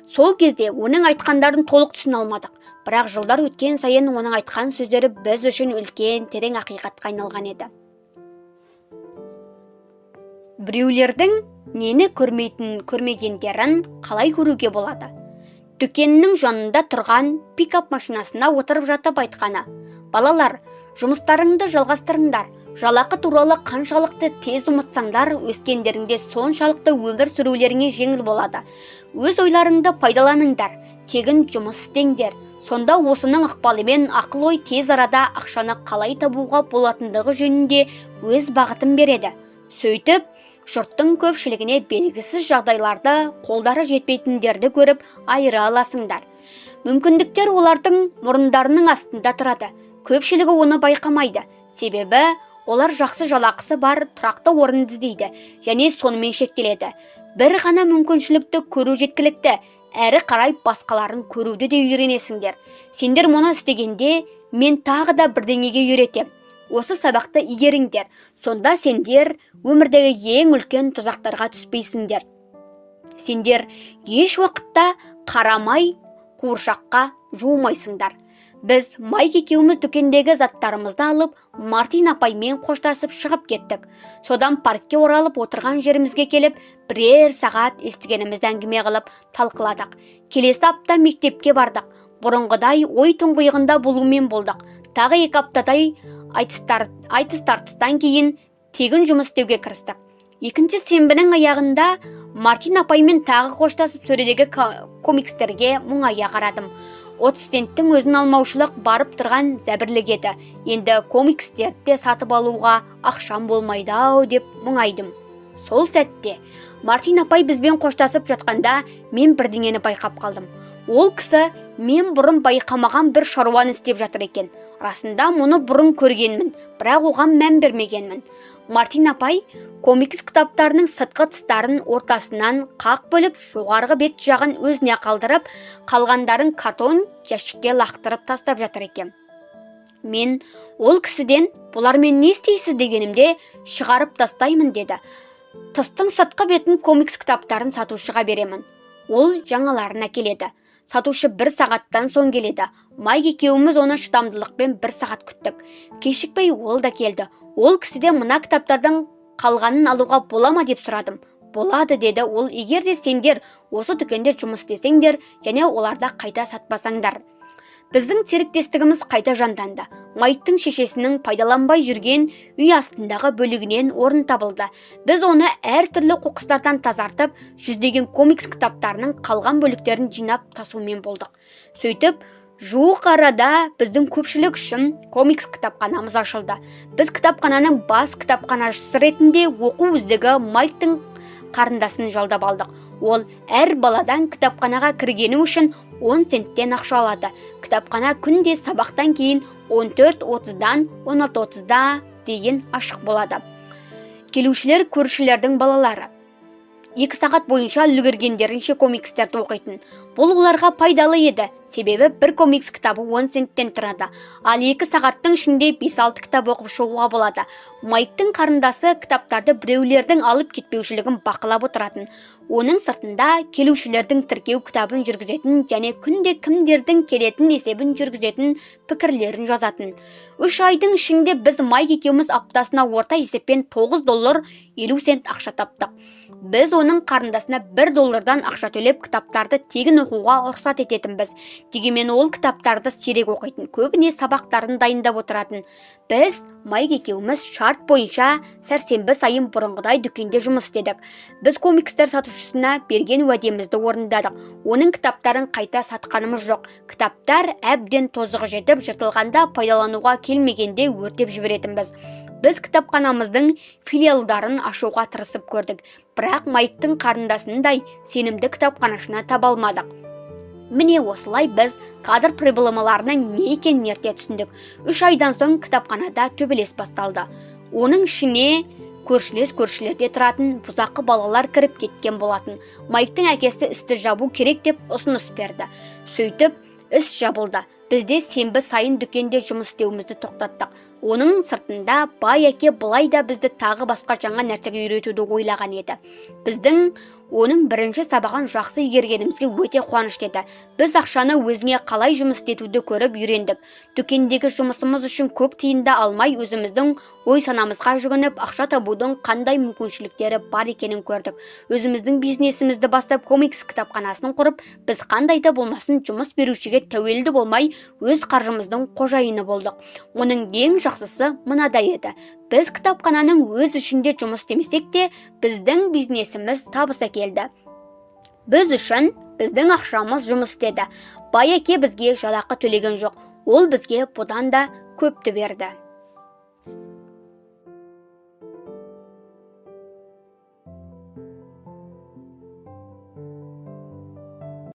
Сол кезде оның айтқандарын толық түсіне алмадық, бірақ жылдар өткен сайын оның айтқан сөздері біз үшін үлкен терең ақиқатқа айналған еді. Біреулердің нені көрмегендерін қалай көруге болады? Дүкеннің жанында тұрған пикап машинасына отырып жатып айтқаны: балалар, жұмыстарыңды жалғастырыңдар. Жалақы туралы қаншалықты тез ұмытсаңдар, өскендеріңде соншалықты өмір сүрулеріңе жеңіл болады. Өз ойларыңды пайдаланыңдар, тегін жұмыс істеңдер. Сонда осының ықпалымен ақыл-ой тез арада ақшаны қалай табуға болатындығы жөнінде өз бағытын береді. Сөйтіп, жұрттың көпшілігіне белгісіз жағдайларда қолдары жетпейтіндерді көріп айыра аласыңдар. Мүмкіндіктер олардың мұрындарының астында тұрады. Көпшілігі оны байқамайды. Себебі олар жақсы жалақысы бар тұрақты орын іздейді және сонымен шектеледі. Бір ғана мүмкіншілікті көру жеткілікті. Әрі қарай басқаларын көруді де үйренесіңдер. Сендер мұны істегенде мен тағы да бірдеңеге үйретем. Осы сабақты игеріңдер. Сонда сендер өмірдегі ең үлкен тұзақтарға түспейсіңдер. Сендер еш уақытта қарамай қуыршаққа жуымайсыңдар. Біз Майк екеуміз дүкендегі заттарымызды алып, Мартин апаймен қоштасып шығып кеттік. Содан паркке оралып отырған жерімізге келіп, бірер сағат естігенімізді әңгіме қылып талқыладық. Келесі апта мектепке бардық. Бұрынғыдай ой тұңғиығында болумен болдық. Тағы 2 аптадай айтыс-тартыстан кейін тегін жұмыс істеуге кірістік. Екінші сенбінің аяғында Мартин апаймен тағы қоштасып сөредегі комикстерге мұңая қарадым. 30 центтің өзін алмаушылық барып тұрған зәбірлік еді. Енді комикстерді сатып алуға ақшам болмайды ау деп мұңайдым. Сол сәтте Мартин апай бізбен қоштасып жатқанда мен бірдеңені байқап қалдым. Ол кісі мен бұрын байқамаған бір шаруаны істеп жатыр екен. Расында мұны бұрын көргенмін, бірақ оған мән бермегенмін. Мартин апай комикс кітаптарының сыртқы тыстарын ортасынан қақ бөліп, жоғарғы бет жағын өзіне қалдырып, қалғандарын картон жәшікке лақтырып тастап жатыр екен. Мен ол кісіден бұлармен не істейсіз дегенімде шығарып тастаймын деді. Тыстың сыртқы бетін комикс кітаптарын сатушыға беремін. Ол жаңаларын әкеледі. Сатушы 1 сағаттан соң келеді. Майк екеуміз оны шыдамдылықпен 1 сағат күттік. Кешікпей ол да келді. Ол кісіден мына кітаптардан қалғанын алуға бола ма деп сұрадым. Болады деді ол, егер де сендер осы дүкенде жұмыс істесеңдер және оларда қайта сатпасаңдар. Біздің серіктестігіміз қайта жанданды. Майктың шешесінің пайдаланбай жүрген үй астындағы бөлігінен орын табылды. Біз оны әртүрлі қоқыстардан тазартып, жүздеген комикс кітаптарының қалған бөліктерін жинап тасумен болдық. Сөйтіп, жуық арада біздің көпшілік үшін комикс кітапханамыз ашылды. Біз кітапхананың бас кітапханашысы ретінде оқу үздігі Майктың қарындасын жалдап алдық. Ол әр баладан кітапханаға кіргені үшін 10 центтен ақша алады. Кітапхана күнде сабақтан кейін 14:30-дан 16:30-да дейін ашық болады. Келушілер көршілердің балалары. 2 сағат бойынша үлгергендерінше комикстерді оқитын. Бұл оларға пайдалы еді, себебі бір комикс кітабы 10 центтен тұрады, ал 2 сағаттың ішінде 5-6 кітап оқып шығуға болады. Майктың қарындасы кітаптарды біреулердің алып кетпеушілігін бақылап отыратын. Оның сыртында келушілердің тіркеу кітабын жүргізетін және күнде кімдердің келетін есебін жүргізетін пікірлерін жазатын. 3 айдың ішінде біз Майк екеуміз аптасына орта есеппен $9.50 ақша таптық. Біз оның қарындасына $1 ақша төлеп кітаптарды тегін оқуға рұқсат ететінбіз. Дегенмен ол кітаптарды сирек оқитын, көбіне сабақтарын дайындап отыратын. Біз Майк екеуміз шарт бойынша сәрсенбі сайын бұрынғыдай дүкенде жұмыс істедік. Біз комикстер сатушысына берген уәдемізді орындадық. Оның кітаптарын қайта сатқанымыз жоқ. Кітаптар әбден тозығы жетіп, жыртылғанда пайдалануға келмегенде өртеп жіберетінбіз. Біз кітапханамыздың филиалдарын ашуға тырысып көрдік, бірақ Майктың қарындасындай сенімді кітапханашыны таба алмадық. Міне осылай біз кадр проблемаларының не екенін ерте түсіндік. 3 айдан соң кітапханада төбелес басталды. Оның ішіне көршілерде тұратын бұзақы балалар кіріп кеткен болатын. Майктың әкесі істі жабу керек деп ұсыныс берді. Сөйтіп, іс жабылды. Бізде сенбі сайын дүкенде жұмыс істеуімізді тоқтаттық. Оның сыртында бай әке былай да бізді тағы басқа жаңа нәрсеге үйретуді ойлаған еді. Біздің оның бірінші сабағын жақсы игергенімізге өте қуанышты еді. Біз ақшаны өзіңе қалай жұмыс етуді көріп үйрендік. Дүкендегі жұмысымыз үшін көп тиынды алмай, өзіміздің ой санамызға жүгініп, ақша табудың қандай мүмкіншіліктері бар екенін көрдік. Өзіміздің бизнесімізді бастап, комикс кітапханасын құрып, біз қандай да болмасын жұмыс берушіге тәуелді болмай, өз қаржымыздың қожайыны болдық. Оның ең жақсысы мынадай еді. Біз кітапхананың өз ішінде жұмыс істемесек те, біздің бизнесіміз табыс әкелді. Біз үшін біздің ақшамыз жұмыс істеді. бай әке бізге жалақы төлеген жоқ, ол бізге бұдан да көпті берді.